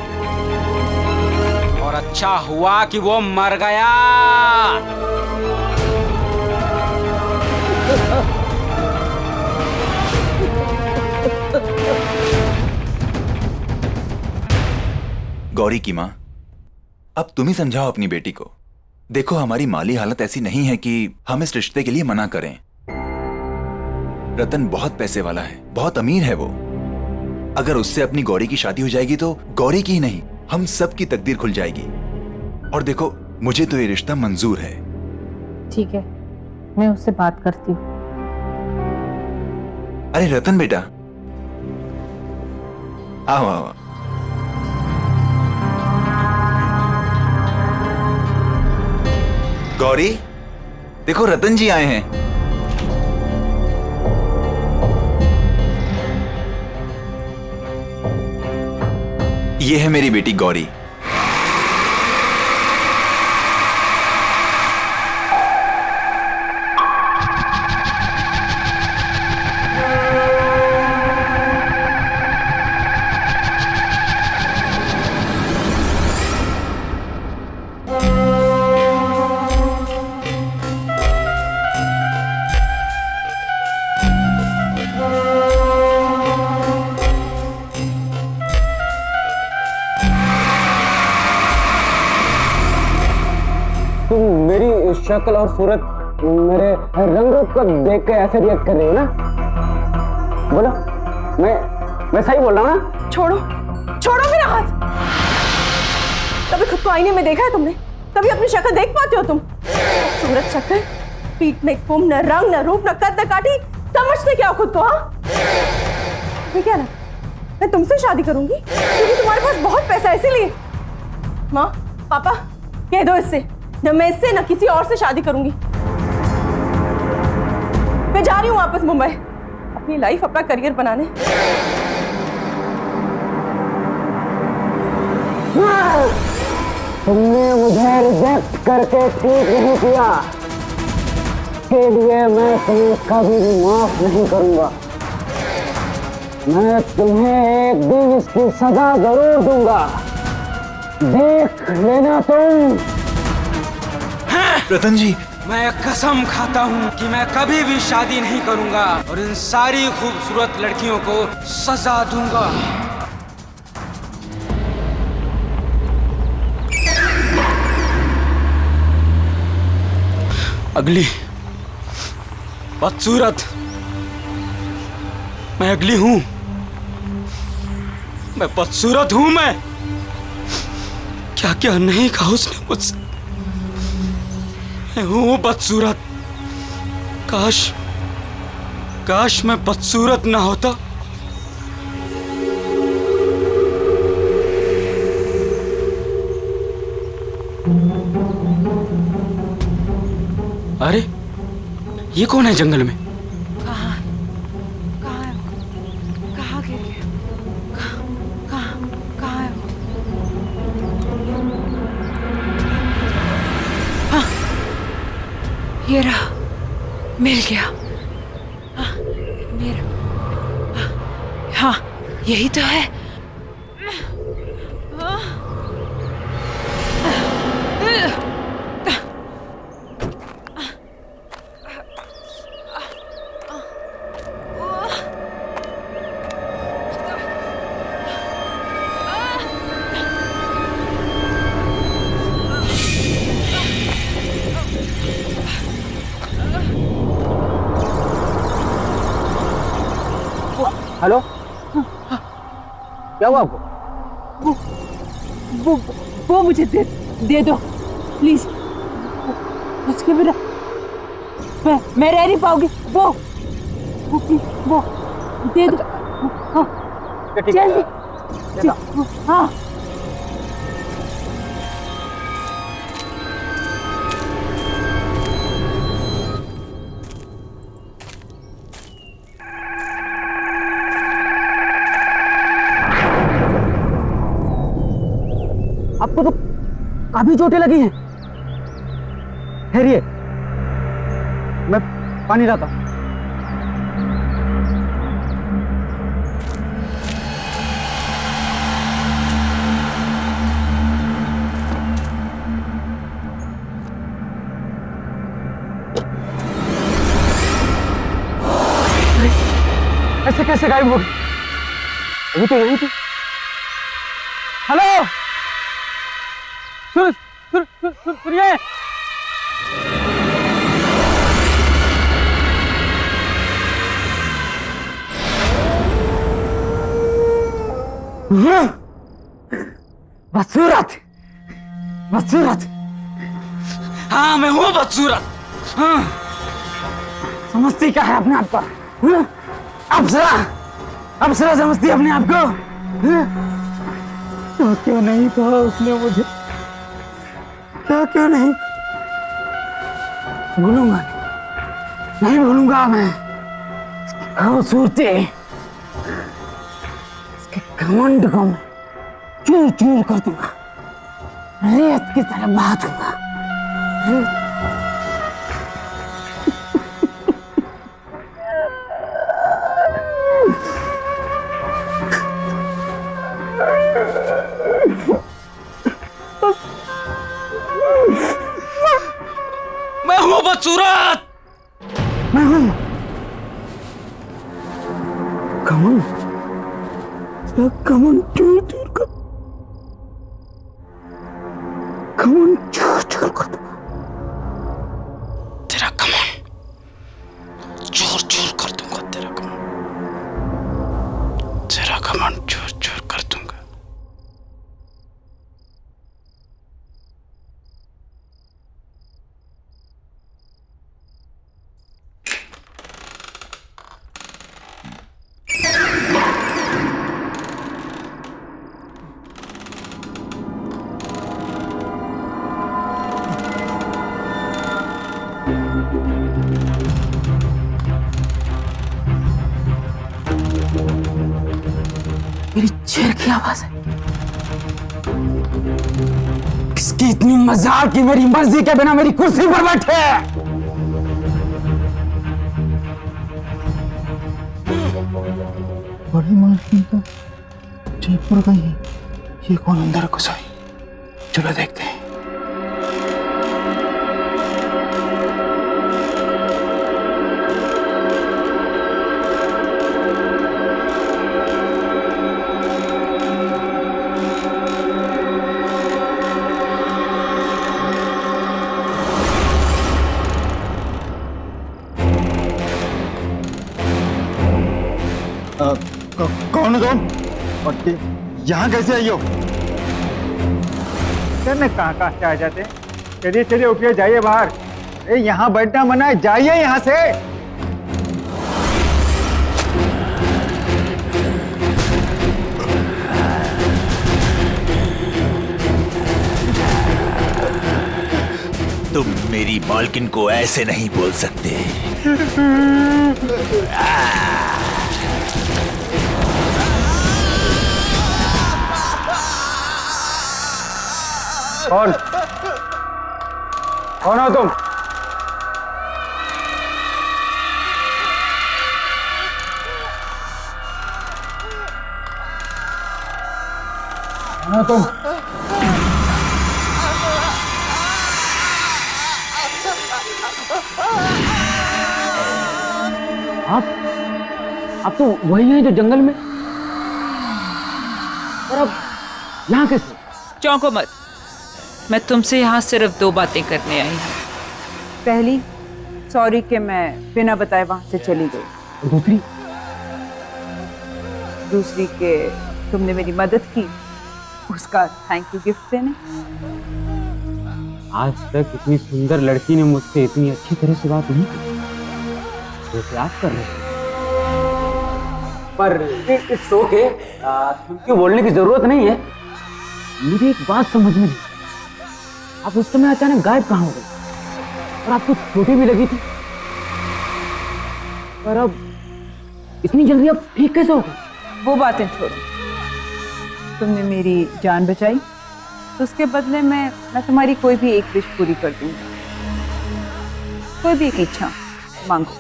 और अच्छा हुआ कि वो मर गया। गौरी की माँ, अब तुम ही समझाओ अपनी बेटी को। देखो, हमारी माली हालत ऐसी नहीं है कि हम इस रिश्ते के लिए मना करें। रतन बहुत पैसे वाला है, बहुत अमीर है वो। अगर उससे अपनी गौरी की शादी हो जाएगी तो गौरी की ही नहीं, हम सब की तकदीर खुल जाएगी। और देखो, मुझे तो ये रिश्ता मंजूर है। ठीक है, मैं उससे बात करती हूँ। अरे रतन बेटा, आओ आओ। गौरी, देखो रतन जी आए हैं। ये है मेरी बेटी गौरी। शक्ल और सूरत, मेरे रंग को देख के ऐसे रिएक्ट कर रही हो ना? बोलो, मैं सही बोल रहा हूँ ना? छोड़ो छोड़ो मेरा हाथ। कभी खुद को आईने में देखा है तुमने? कभी अपनी शक्ल देख पाते हो तुम? सूरत शक्ल, पीठ में कुम, न रंग न रूप न कद न काठी, समझते क्या हो खुद को? हाँ, मैं क्या ना, मैं तुमसे शादी करूंगी क्योंकि तुम्हारे पास बहुत पैसा है, इसीलिए। माँ पापा कह दो इससे, न मैं इससे न किसी और से शादी करूंगी। मैं जा रही हूँ वापस मुंबई, अपनी लाइफ, अपना करियर बनाने। तुमने मुझे रिजेक्ट करके ठीक नहीं किया, के लिए मैं तुम्हें कभी भी माफ नहीं करूंगा। मैं तुम्हें एक दिन इसकी सजा जरूर दूंगा, देख लेना तुम। रतन जी, मैं कसम खाता हूँ कि मैं कभी भी शादी नहीं करूंगा और इन सारी खूबसूरत लड़कियों को सजा दूंगा। अगली बदसूरत, मैं अगली हूं, मैं बदसूरत हूं। मैं क्या क्या नहीं कहा उसने मुझसे, मैं हूं बदसूरत। काश मैं बदसूरत ना होता। अरे ये कौन है जंगल में? कहाँ गिर गया? कहाँ है वो? हाँ, ये रहा, मिल गया। हाँ, मेरा, हाँ यही तो है। हेलो, क्या हुआ आपको? वो मुझे दे दो प्लीज, उसके बिना मैं रह नहीं पाऊंगी। वो दे दो। हाँ, जल्दी। हाँ, आपको तो काफी चोटें लगी हैं। ठहरिए, मैं पानी लाता हूं। ऐसे कैसे गायब हो गई? अभी तो यहीं थी। हेलो, सुनिए। बदसूरत, बदसूरत। हाँ मैं हूँ बदसूरत। हाँ, समझती क्या है अपने आप को? अप्सरा समझती है अपने आप को? तो क्यों नहीं कहा उसने मुझे? क्या क्यों नहीं? भूलूंगा नहीं भूलूंगा मैं। खूबसूरती, इसके घमंड को मैं चूर चूर कर दूंगा, रेत की तरह बहा दूंगा। मैं हूँ बदसूरत। मैं हूँ घमंड चूर चूर कर, घमंड चूर चूर कर दूंगा। तेरा कमान चूर चूर कर दूंगा, तेरा कमान चूर चूर कर दूंगा। मेरी चेयर की आवाज है। किसकी इतनी मजाल की मेरी मर्जी के बिना मेरी कुर्सी पर बैठे? बड़ी मालकिन तो जयपुर गई है। ये कौन अंदर घुस आई? चलो देखते हैं। कौन हो तुम? और यहाँ कैसे आई हो? सर मैं कहाँ से आ जाते? चलिए चलिए उठिए, जाइए बाहर। अरे यहाँ बैठना मना है, जाइए यहाँ से। तुम मेरी मालकिन को ऐसे नहीं बोल सकते। कौन हो तुम? कौन हो तुम? आप तो वही हैं जो जंगल में, और अब यहाँ कैसे? चौंको मत, मैं तुमसे यहाँ सिर्फ 2 बातें करने आई हूँ। पहली, सॉरी कि मैं बिना बताए वहां से चली गई। और दूसरी कि तुमने मेरी मदद की, उसका थैंक यू गिफ्ट देने। आज तक इतनी सुंदर लड़की ने मुझसे इतनी अच्छी तरह से बात नहीं की जैसे आप कर रहे हैं। पर इट्स ओके, क्योंकि बोलने की जरूरत नहीं है। मुझे एक बात समझ में नहीं, आप उस समय अचानक गायब कहाँ हो गए? और आपको चोटें भी लगी थी, पर अब इतनी जल्दी आप ठीक कैसे हो गए? वो बातें छोड़ो, तुमने मेरी जान बचाई तो उसके बदले में मैं तुम्हारी कोई भी एक विश पूरी कर दूंगी। कोई भी एक इच्छा मांगो।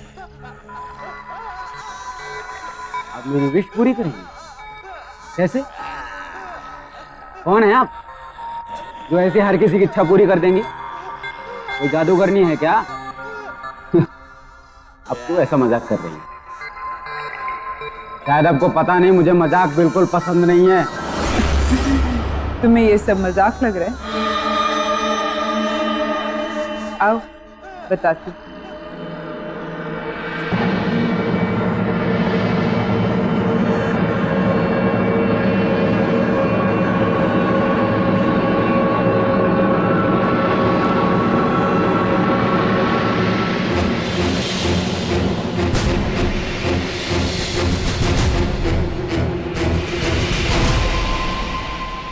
आप मेरी विश पूरी करेंगे? कैसे? कौन है आप जो ऐसे हर किसी की इच्छा पूरी कर देंगी? कोई जादूगरनी है क्या? अब तो ऐसा मजाक कर रही है। शायद आपको पता नहीं, मुझे मजाक बिल्कुल पसंद नहीं है। तुम्हें ये सब मजाक लग रहा है? आओ बताती।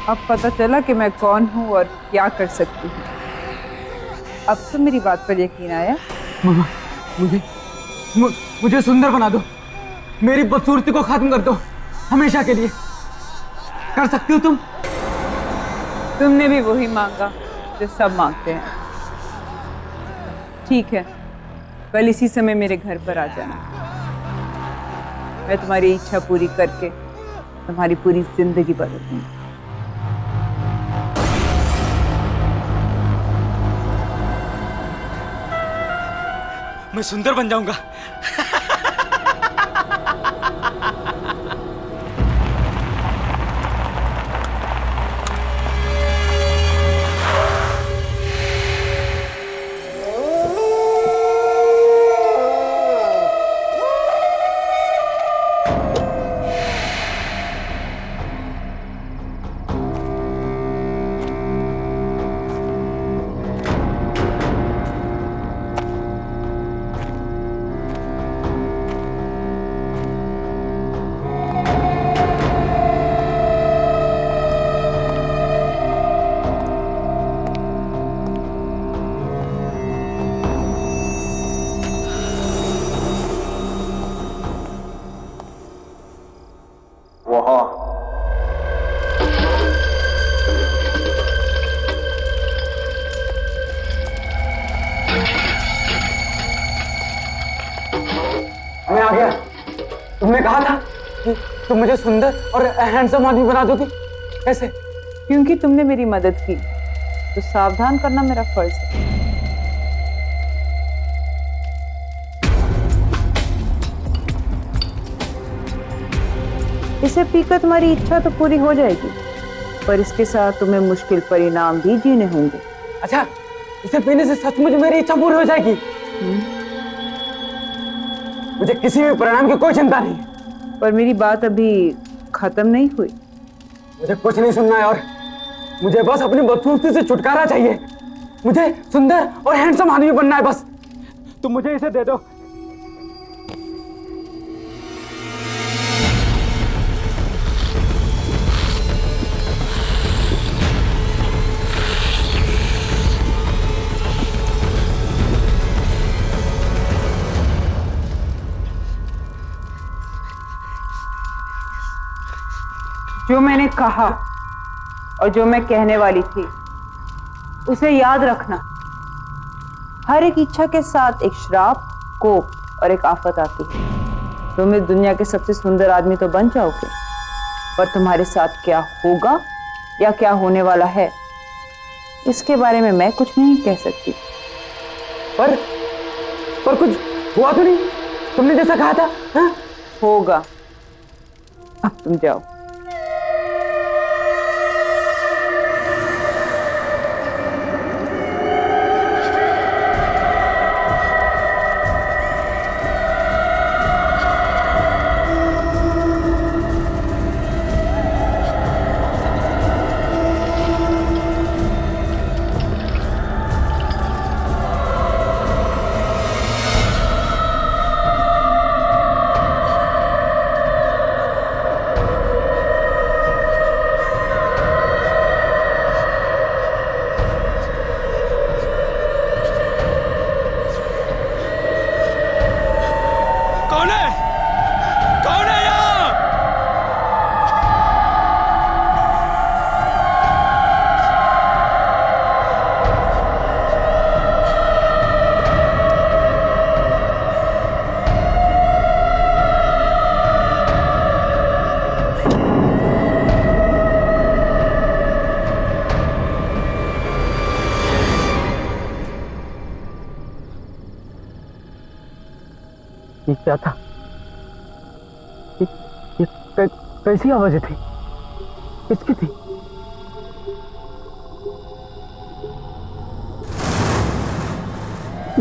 अब पता चला कि मैं कौन हूँ और क्या कर सकती हूँ। अब तो मेरी बात पर यकीन आया? मामा, मुझे सुंदर बना दो, मेरी बदसूरती को खत्म कर दो हमेशा के लिए। कर सकती हो तुम? तुमने भी वही मांगा जो सब मांगते हैं। ठीक है, कल इसी समय मेरे घर पर आ जाना। मैं तुम्हारी इच्छा पूरी करके तुम्हारी पूरी जिंदगी बदल दूंगी। मैं सुंदर बन जाऊंगा। आ गया। तुमने कहा था कि तुम मुझे सुंदर और हैंडसम आदमी बना दोगी। कैसे? क्योंकि तुमने मेरी मदद की तो सावधान करना मेरा फर्ज है। इसे पीकर तुम्हारी इच्छा तो पूरी हो जाएगी, पर इसके साथ तुम्हें मुश्किल परिणाम भी जीने होंगे। अच्छा, इसे पीने से सचमुच मेरी इच्छा पूरी हो जाएगी? मुझे किसी भी परिणाम की कोई चिंता नहीं है। पर मेरी बात अभी खत्म नहीं हुई। मुझे कुछ नहीं सुनना है और मुझे बस अपनी बदसूरती से छुटकारा चाहिए। मुझे सुंदर और हैंडसम आदमी बनना है बस। तुम मुझे इसे दे दो। जो मैंने कहा और जो मैं कहने वाली थी उसे याद रखना। हर एक इच्छा के साथ एक श्राप, कोप और एक आफत आती है। तुम इस दुनिया के सबसे सुंदर आदमी तो बन जाओगे, पर तुम्हारे साथ क्या होगा या क्या होने वाला है इसके बारे में मैं कुछ नहीं कह सकती। पर कुछ हुआ तो नहीं? तुमने जैसा कहा था। हाँ? होगा। अब तुम जाओ। ये क्या था? ये कैसी आवाजें थी? किसकी थी?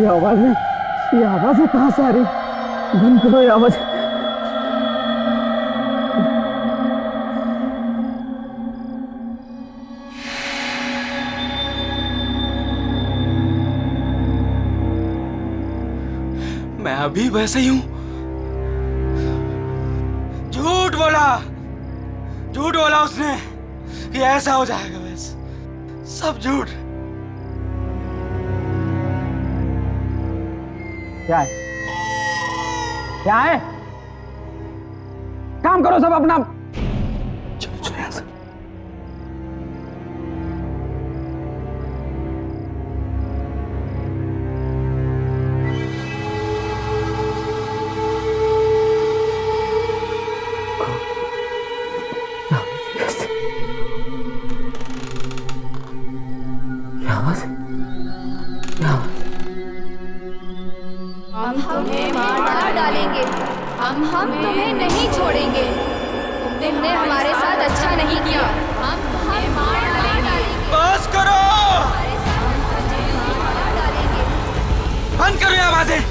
ये आवाजें कहां से आ रही? बंद करो ये आवाज। मैं अभी वैसे ही हूं। झूठ बोला उसने कि ऐसा हो जाएगा। बस सब झूठ। क्या है? क्या है? काम करो सब अपना। चलो यहां से। हम तुम्हें मार डालेंगे। हम तुम्हें नहीं छोड़ेंगे। तुमने हमारे साथ अच्छा नहीं किया। हम तुम्हें मार डालेंगे। बस करो। बंद करो ये आवाजें।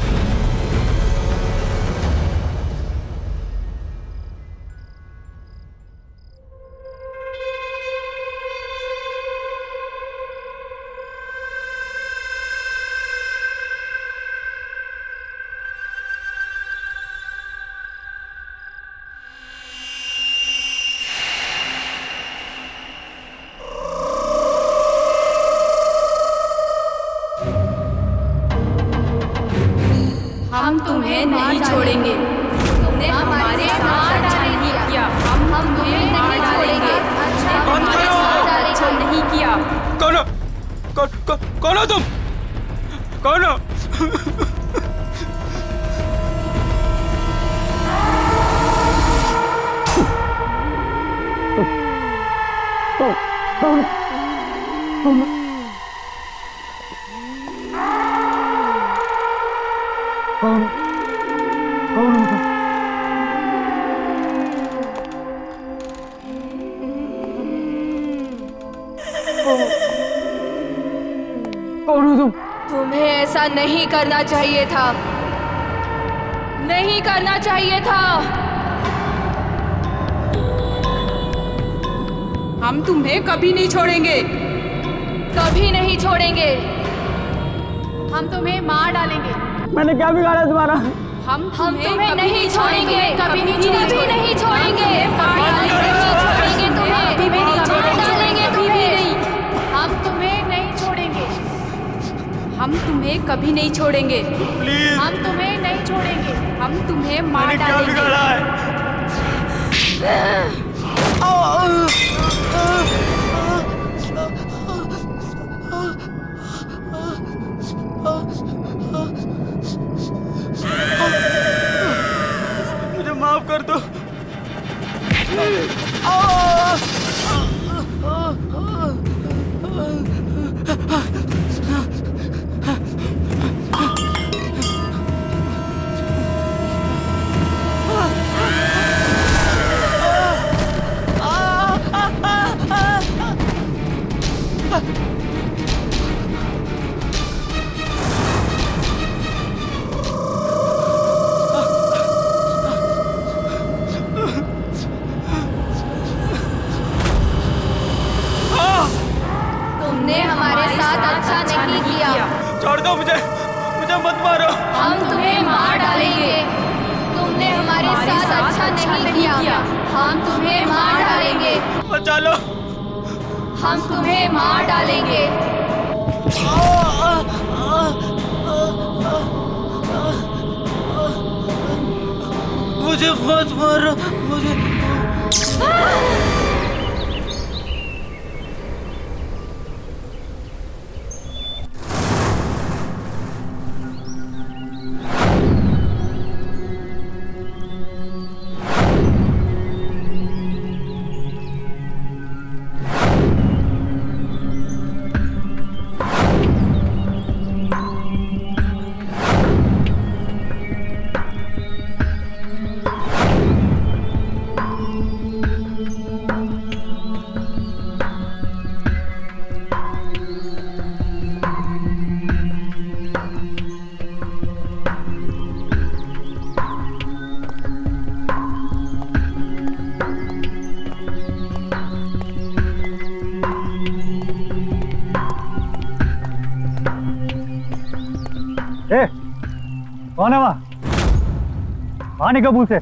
हम तुम्हें नहीं छोड़ेंगे। तुमने हमारे साथ अच्छा नहीं किया। हम तुम्हें नहीं छोड़ेंगे। अच्छा नहीं किया। कौन हो तुम? कौन हो? कौन हो तुम? तुम्हें ऐसा नहीं करना चाहिए था, नहीं करना चाहिए था। हम तुम्हें कभी नहीं छोड़ेंगे, कभी नहीं छोड़ेंगे। हम तुम्हें मार डालेंगे। मैंने क्या बिगाड़ा तुम्हारा? हम तुम्हें नहीं छोड़ेंगे, कभी नहीं छोड़ेंगे, नहीं छोड़ेंगे, छोड़ेंगे तुम्हें, कभी भी नहीं छोड़ेंगे, कभी भी नहीं। हम तुम्हें नहीं छोड़ेंगे, हम तुम्हें कभी नहीं छोड़ेंगे। प्लीज, हम तुम्हें नहीं छोड़ेंगे, हम तुम्हें मार डालेंगे। क्या बिगाड़ा है? मुझे माफ कर दो। तुमने हमारे साथ अच्छा नहीं किया। छोड़ दो मुझे, मुझे मत मारो। हम तुम्हें मार डालेंगे। तुमने हमारे साथ अच्छा नहीं किया। हम तुम्हें मार डालेंगे। बचा लो। हम तुम्हें मार डालेंगे। मुझे मत मारो, मुझे। कौन है वहाँ? वहाँ निकल कबूल से।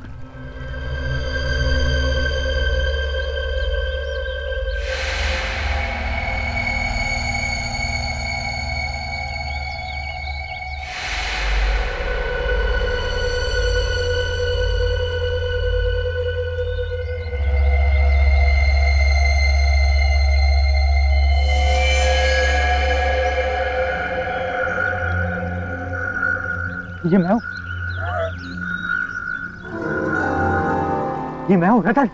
ये मैं हूँ, ये मैं हूँ रतन।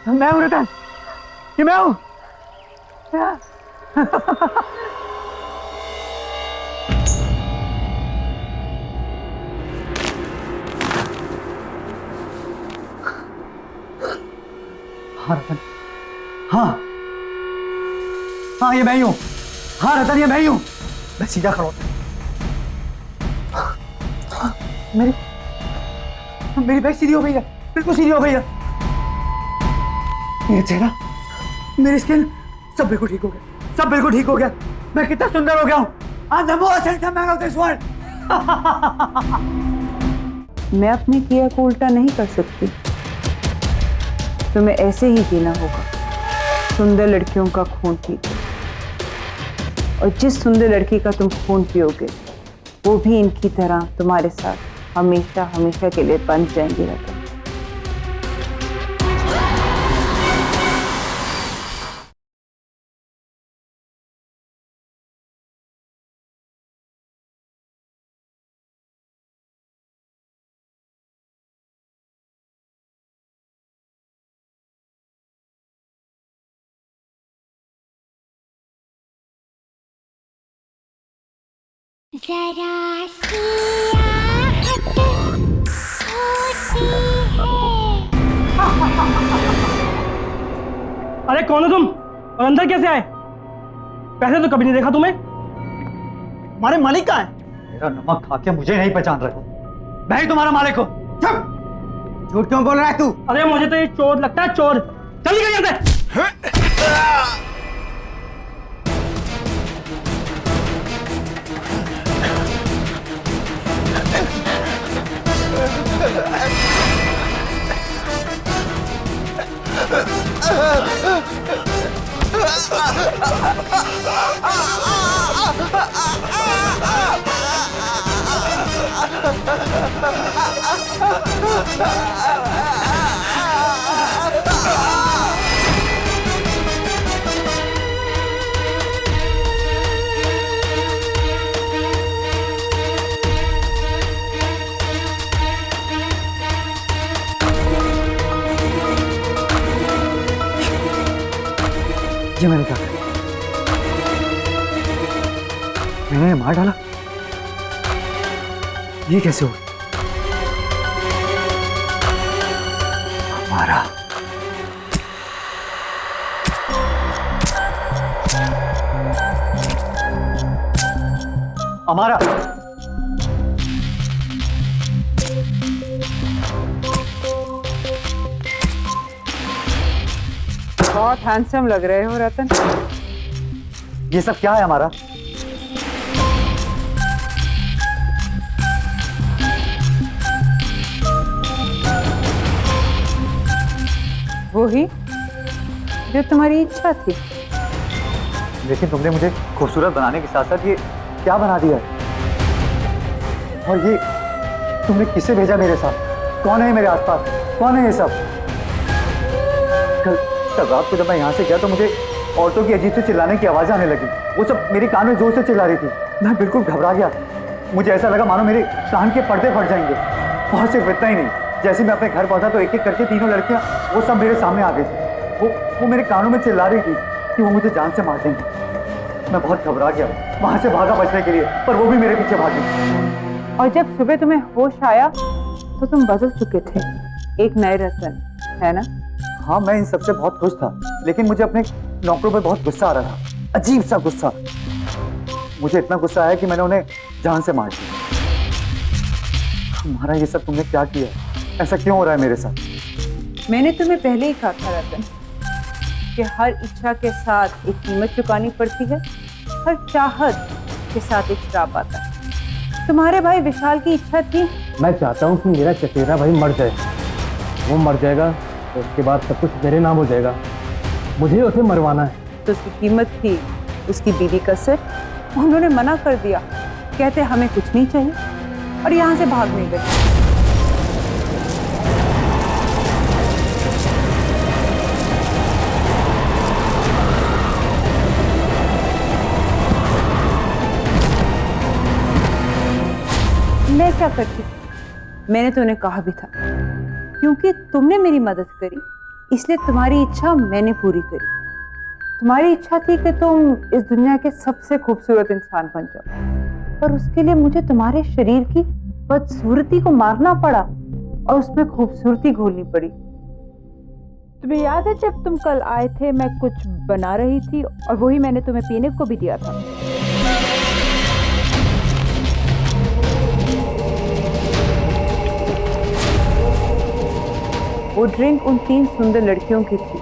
मैं हूँ रतन, ये मैं हूँ। हाँ रतन, हाँ हाँ ये मैं ही हूँ। हाँ रतन ये मैं ही हूँ। मैं सीधा खड़ा हूँ। मेरी बैग सीधी हो गई है, बिल्कुल सीधी हो गई है। मेरा चेहरा, मेरी स्किन सब बिल्कुल ठीक हो गया, सब बिल्कुल ठीक हो गया। मैं कितना सुंदर हो गया हूँ। I'm the most handsome man of this world. मैं अपने किया को उल्टा नहीं कर सकती। तुम्हें ऐसे ही जीना होगा, सुंदर लड़कियों का खून पीकर। और जिस सुंदर लड़की का तुम खून पियोगे वो भी इनकी तरह तुम्हारे साथ हमेशा हमेशा के लिए बंध जाएंगी रतन। जरा सी आहट होती अरे कौन हो तुम और अंदर कैसे आए? पहले तो कभी नहीं देखा तुम्हें। हमारे मालिक कहाँ है? मेरा नमक खा के मुझे नहीं पहचान रहे हो। मैं ही तुम्हारा मालिक हूँ। झूठ क्यों बोल रहा है तू? अरे मुझे तो ये चोर लगता है, चोर। चल निकल यहाँ से। ये मैंने क्या किया? मैंने मार डाला? ये कैसे हुआ? हमारा हमारा बहुत हैंडसम लग रहे हो रतन। ये सब क्या है हमारा? वो ही जो तुम्हारी इच्छा थी। लेकिन तुमने मुझे खूबसूरत बनाने के साथ साथ ये क्या बना दिया है? और ये तुमने किसे भेजा मेरे साथ? कौन है मेरे आसपास? कौन है ये सब? कल रात को जब मैं यहाँ से गया तो मुझे औरतों की अजीब से चिल्लाने की आवाज़ आने लगी। वो सब मेरे कान में जोर से चिल्ला रही थी। मैं बिल्कुल घबरा गया। मुझे ऐसा लगा मानो मेरे कान के पर्दे फट जाएंगे। और सिर्फ इतना ही नहीं, जैसे मैं अपने घर पहुंचा तो एक एक करके तीनों लड़कियां वो सब मेरे सामने आ गई थी। वो मेरे कानों में चिल्ला रही थी कि वो मुझे जान से मार देंगे। मैं बहुत घबरा गया, वहां से भागा बचने के लिए, पर वो भी मेरे पीछे भागी। और जब सुबह तुम्हें होश आया तो तुम बदल चुके थे, एक नए रतन, है ना? हाँ, मैं इन सबसे बहुत खुश था, लेकिन मुझे अपने नौकरों पे बहुत गुस्सा आ रहा था, अजीब सा गुस्सा। मुझे इतना गुस्सा आया कि मैंने उन्हें जान से मार दिया। हमारा ये सब तुमने क्या किया? ऐसा क्यों हो रहा है मेरे साथ? मैंने तुम्हें पहले ही कहा था रतन कि हर इच्छा के साथ एक कीमत चुकानी पड़ती है, हर चाहत के साथ एक श्राप आता है। तुम्हारे भाई विशाल की इच्छा थी। मैं चाहता हूँ कि मेरा चचेरा भाई मर जाए। वो मर जाएगा तो उसके बाद सब कुछ मेरे नाम हो जाएगा। मुझे उसे मरवाना है। तो उसकी कीमत थी उसकी बीवी का सिर। उन्होंने मना कर दिया, कहते हमें कुछ नहीं चाहिए, और यहाँ से भाग नहीं गए। मैं क्या करती? मैंने तो उन्हें कहा भी था, क्योंकि तुमने मेरी मदद करी इसलिए तुम्हारी इच्छा मैंने पूरी करी। तुम्हारी इच्छा थी कि तुम इस दुनिया के सबसे खूबसूरत इंसान बन जाओ, पर उसके लिए मुझे तुम्हारे शरीर की बदसूरती को मारना पड़ा और उसमें खूबसूरती घोलनी पड़ी। तुम्हें याद है जब तुम कल आए थे, मैं कुछ बना रही थी और वही मैंने तुम्हें पीने को भी दिया था। वो ड्रिंक उन 3 सुंदर लड़कियों की थी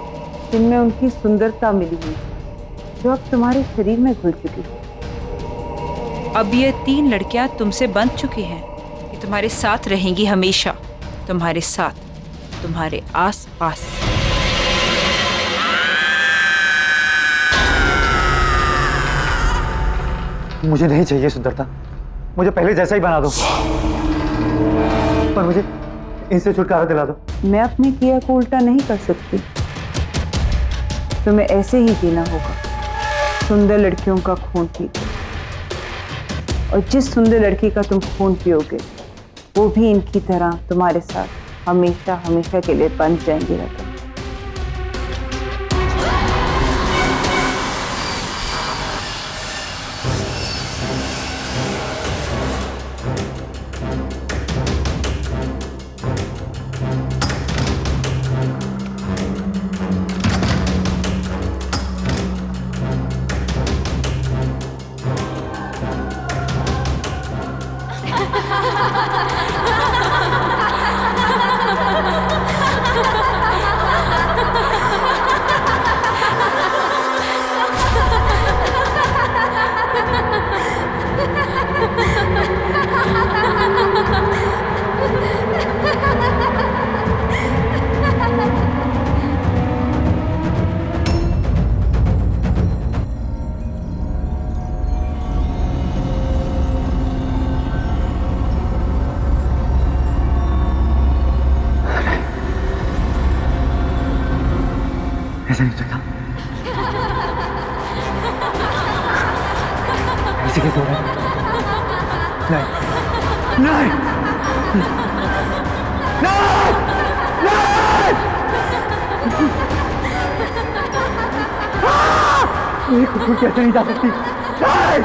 जिनमें उनकी सुंदरता मिली हुई, जो अब तुम्हारे शरीर में घुल चुकी है। अब ये 3 लड़कियां तुमसे बंध चुकी हैं, ये तुम्हारे साथ रहेंगी हमेशा, तुम्हारे साथ, तुम्हारे आस पास। मुझे नहीं चाहिए सुंदरता, मुझे पहले जैसा ही बना दो, पर मुझे इनसे छुटकारा दिला दो। मैं अपने किया को उल्टा नहीं कर सकती, तुम्हें ऐसे ही जीना होगा, सुंदर लड़कियों का खून पी। और जिस सुंदर लड़की का तुम खून पियोगे वो भी इनकी तरह तुम्हारे साथ हमेशा हमेशा के लिए बंध जाएंगे रतन। ऋषिकेश हो रहा है। नहीं नहीं नहीं, कुकुर कैसे नहीं जा सकती? नहीं!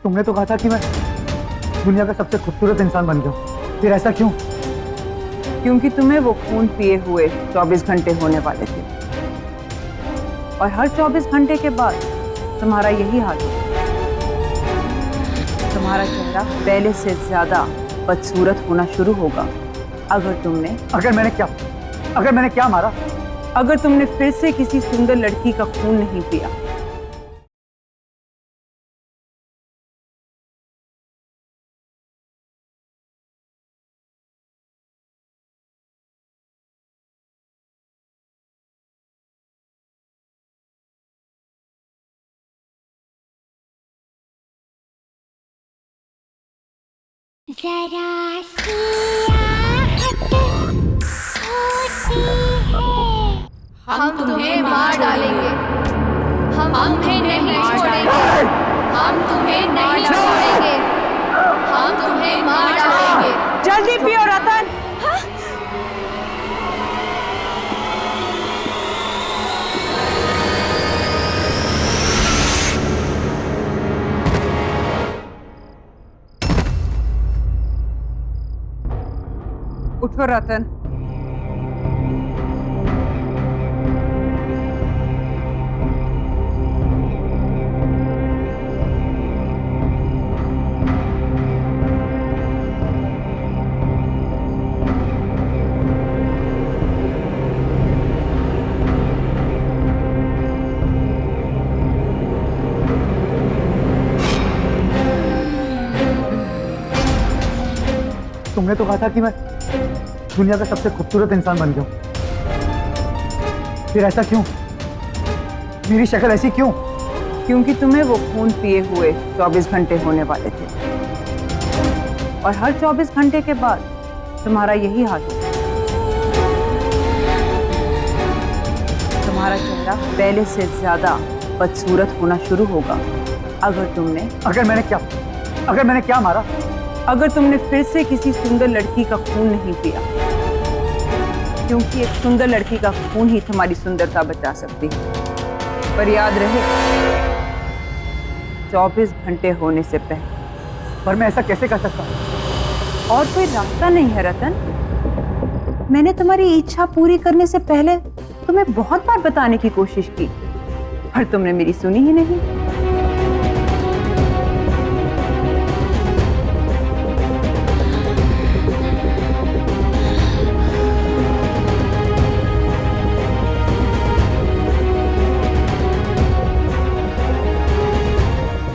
तुमने तो कहा था कि मैं दुनिया का सबसे खूबसूरत इंसान बन गया, फिर ऐसा क्यों? क्योंकि तुम्हें वो खून पिए हुए 24 घंटे होने वाले थे, और हर 24 घंटे के बाद तुम्हारा यही हाल होगा। तुम्हारा चेहरा पहले से ज्यादा बदसूरत होना शुरू होगा अगर मैंने क्या मारा? अगर तुमने फिर से किसी सुंदर लड़की का खून नहीं पिया। जरा सी आहट होती है। हम तुम्हें मार डालेंगे, हम तुम्हें नहीं छोड़ेंगे, हम तुम्हें नहीं छोड़ेंगे, हम तुम्हें मार डालेंगे। जल्दी पियो रतन। उठो रतन। तुमने तो कहा था कि मैं दुनिया का सबसे खूबसूरत इंसान बन गया, फिर ऐसा क्यों? मेरी शक्ल ऐसी क्यों? क्योंकि तुम्हें वो खून पिए हुए 24 घंटे होने वाले थे, और हर 24 घंटे के बाद तुम्हारा यही हाल होगा। तुम्हारा चेहरा पहले से ज्यादा बदसूरत होना शुरू होगा अगर मैंने क्या मारा? अगर तुमने फिर से किसी सुंदर लड़की का खून नहीं पिया, क्योंकि एक सुंदर लड़की का खून ही तुम्हारी सुंदरता बचा सकती है। पर याद रहे, 24 घंटे होने से पहले। पर मैं ऐसा कैसे कर सकता? और कोई रास्ता नहीं है रतन। मैंने तुम्हारी इच्छा पूरी करने से पहले तुम्हें बहुत बार बताने की कोशिश की, पर तुमने मेरी सुनी ही नहीं।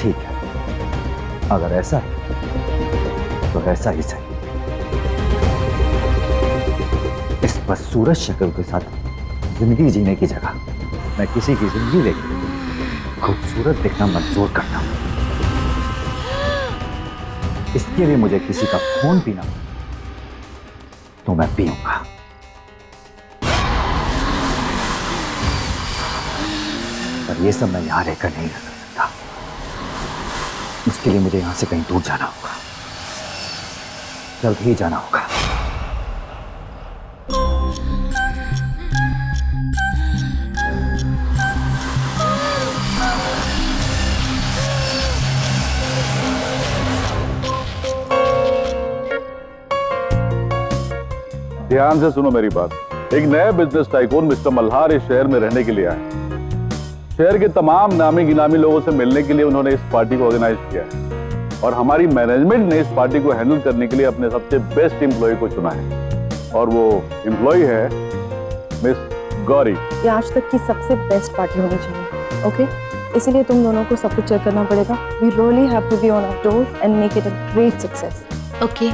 ठीक है, अगर ऐसा है तो ऐसा ही सही। इस बदसूरत शक्ल के साथ जिंदगी जीने की जगह मैं किसी की जिंदगी लेकर खूबसूरत दिखना मंजूर करता हूं। इसके लिए मुझे किसी का खून पीना तो मैं पीऊंगा, पर यह सब मैं यहां रहकर नहीं कर सकता। उसके लिए मुझे यहां से कहीं दूर जाना होगा, जल्द ही जाना होगा। ध्यान से सुनो मेरी बात। एक नया बिजनेस टाइकून मिस्टर मल्हार इस शहर में रहने के लिए आए। शहर के तमाम नामी गिनामी लोगों से मिलने के लिए उन्होंने इस पार्टी को ऑर्गेनाइज किया है, और हमारी मैनेजमेंट ने इस पार्टी को हैंडल करने के लिए अपने सबसे बेस्ट एम्प्लॉय को चुना है, और वो एम्प्लॉय है मिस गौरी। ये आज तक की सबसे बेस्ट पार्टी होनी चाहिए, ओके? इसीलिए तुम दोनों को सब कुछ चेक करना पड़ेगा। We really have to be on our toes and make it a great success. Okay.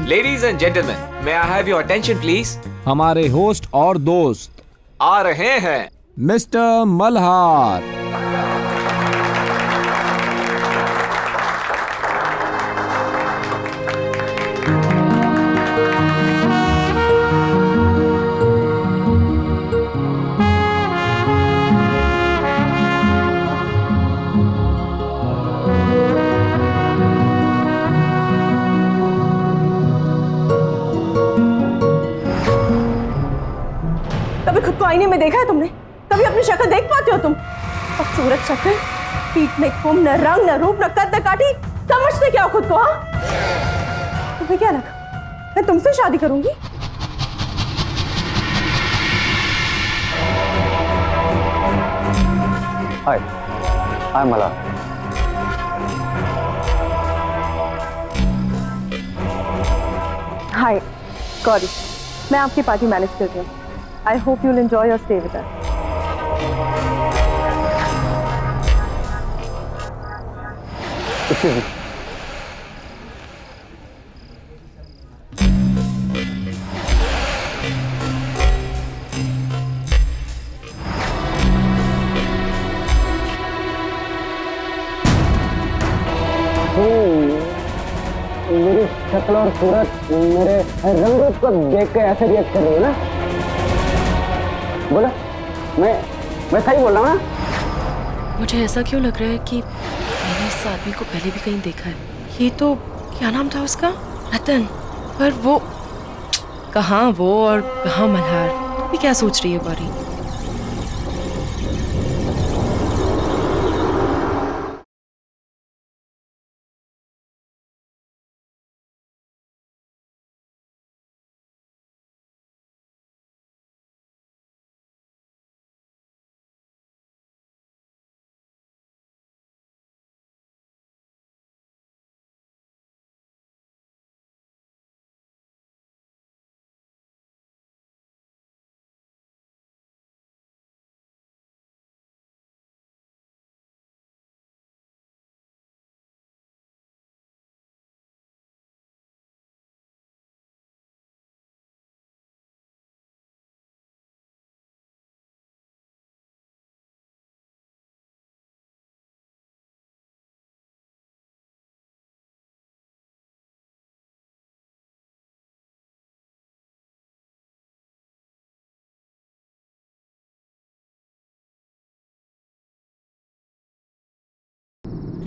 Ladies and gentlemen, may I have your attention please? हमारे होस्ट और दोस्त आ रहे हैं, मिस्टर मल्हार। आईने में देखा है तुमने? कभी अपनी शक्ल देख पाते हो तुम? खूबसूरत शक्ल, पीठ में कुम, न रंग न रूप न कद न काठी, समझते क्या हो खुद को? हाँ, तुम्हें क्या लगा मैं तुमसे शादी करूंगी? हाय, आई एम मल्हार। हाय गौरी, मैं आपकी पार्टी मैनेज कर रही हूँ। I hope you will enjoy your stay with us. मेरी शक्ल और सूरत मेरे रंग रूप को देख के ऐसे रिएक्ट कर रही है ना? बोला मैं सही बोल रहा हूँ ना? मुझे ऐसा क्यों लग रहा है कि मैंने इस आदमी को पहले भी कहीं देखा है। ये तो क्या नाम था उसका? रतन। पर वो कहाँ वो और कहाँ मल्हार? तुम भी क्या सोच रही है गौरी?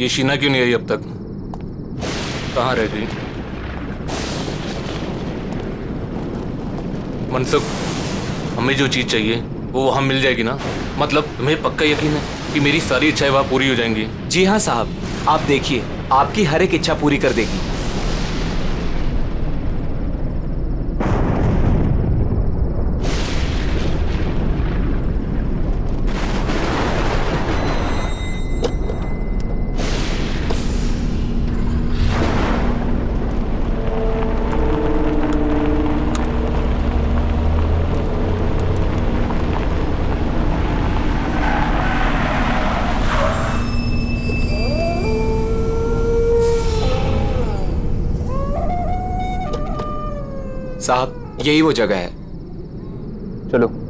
ये शीना क्यों नहीं आई अब तक? कहाँ रह गई? मनसुख, हमें जो चीज चाहिए वो वहाँ मिल जाएगी ना? मतलब तुम्हें पक्का यकीन है कि मेरी सारी इच्छाएं वहाँ पूरी हो जाएंगी? जी हाँ साहब, आप देखिए, आपकी हर एक इच्छा पूरी कर देगी। साहब, यही वो जगह है। चलो।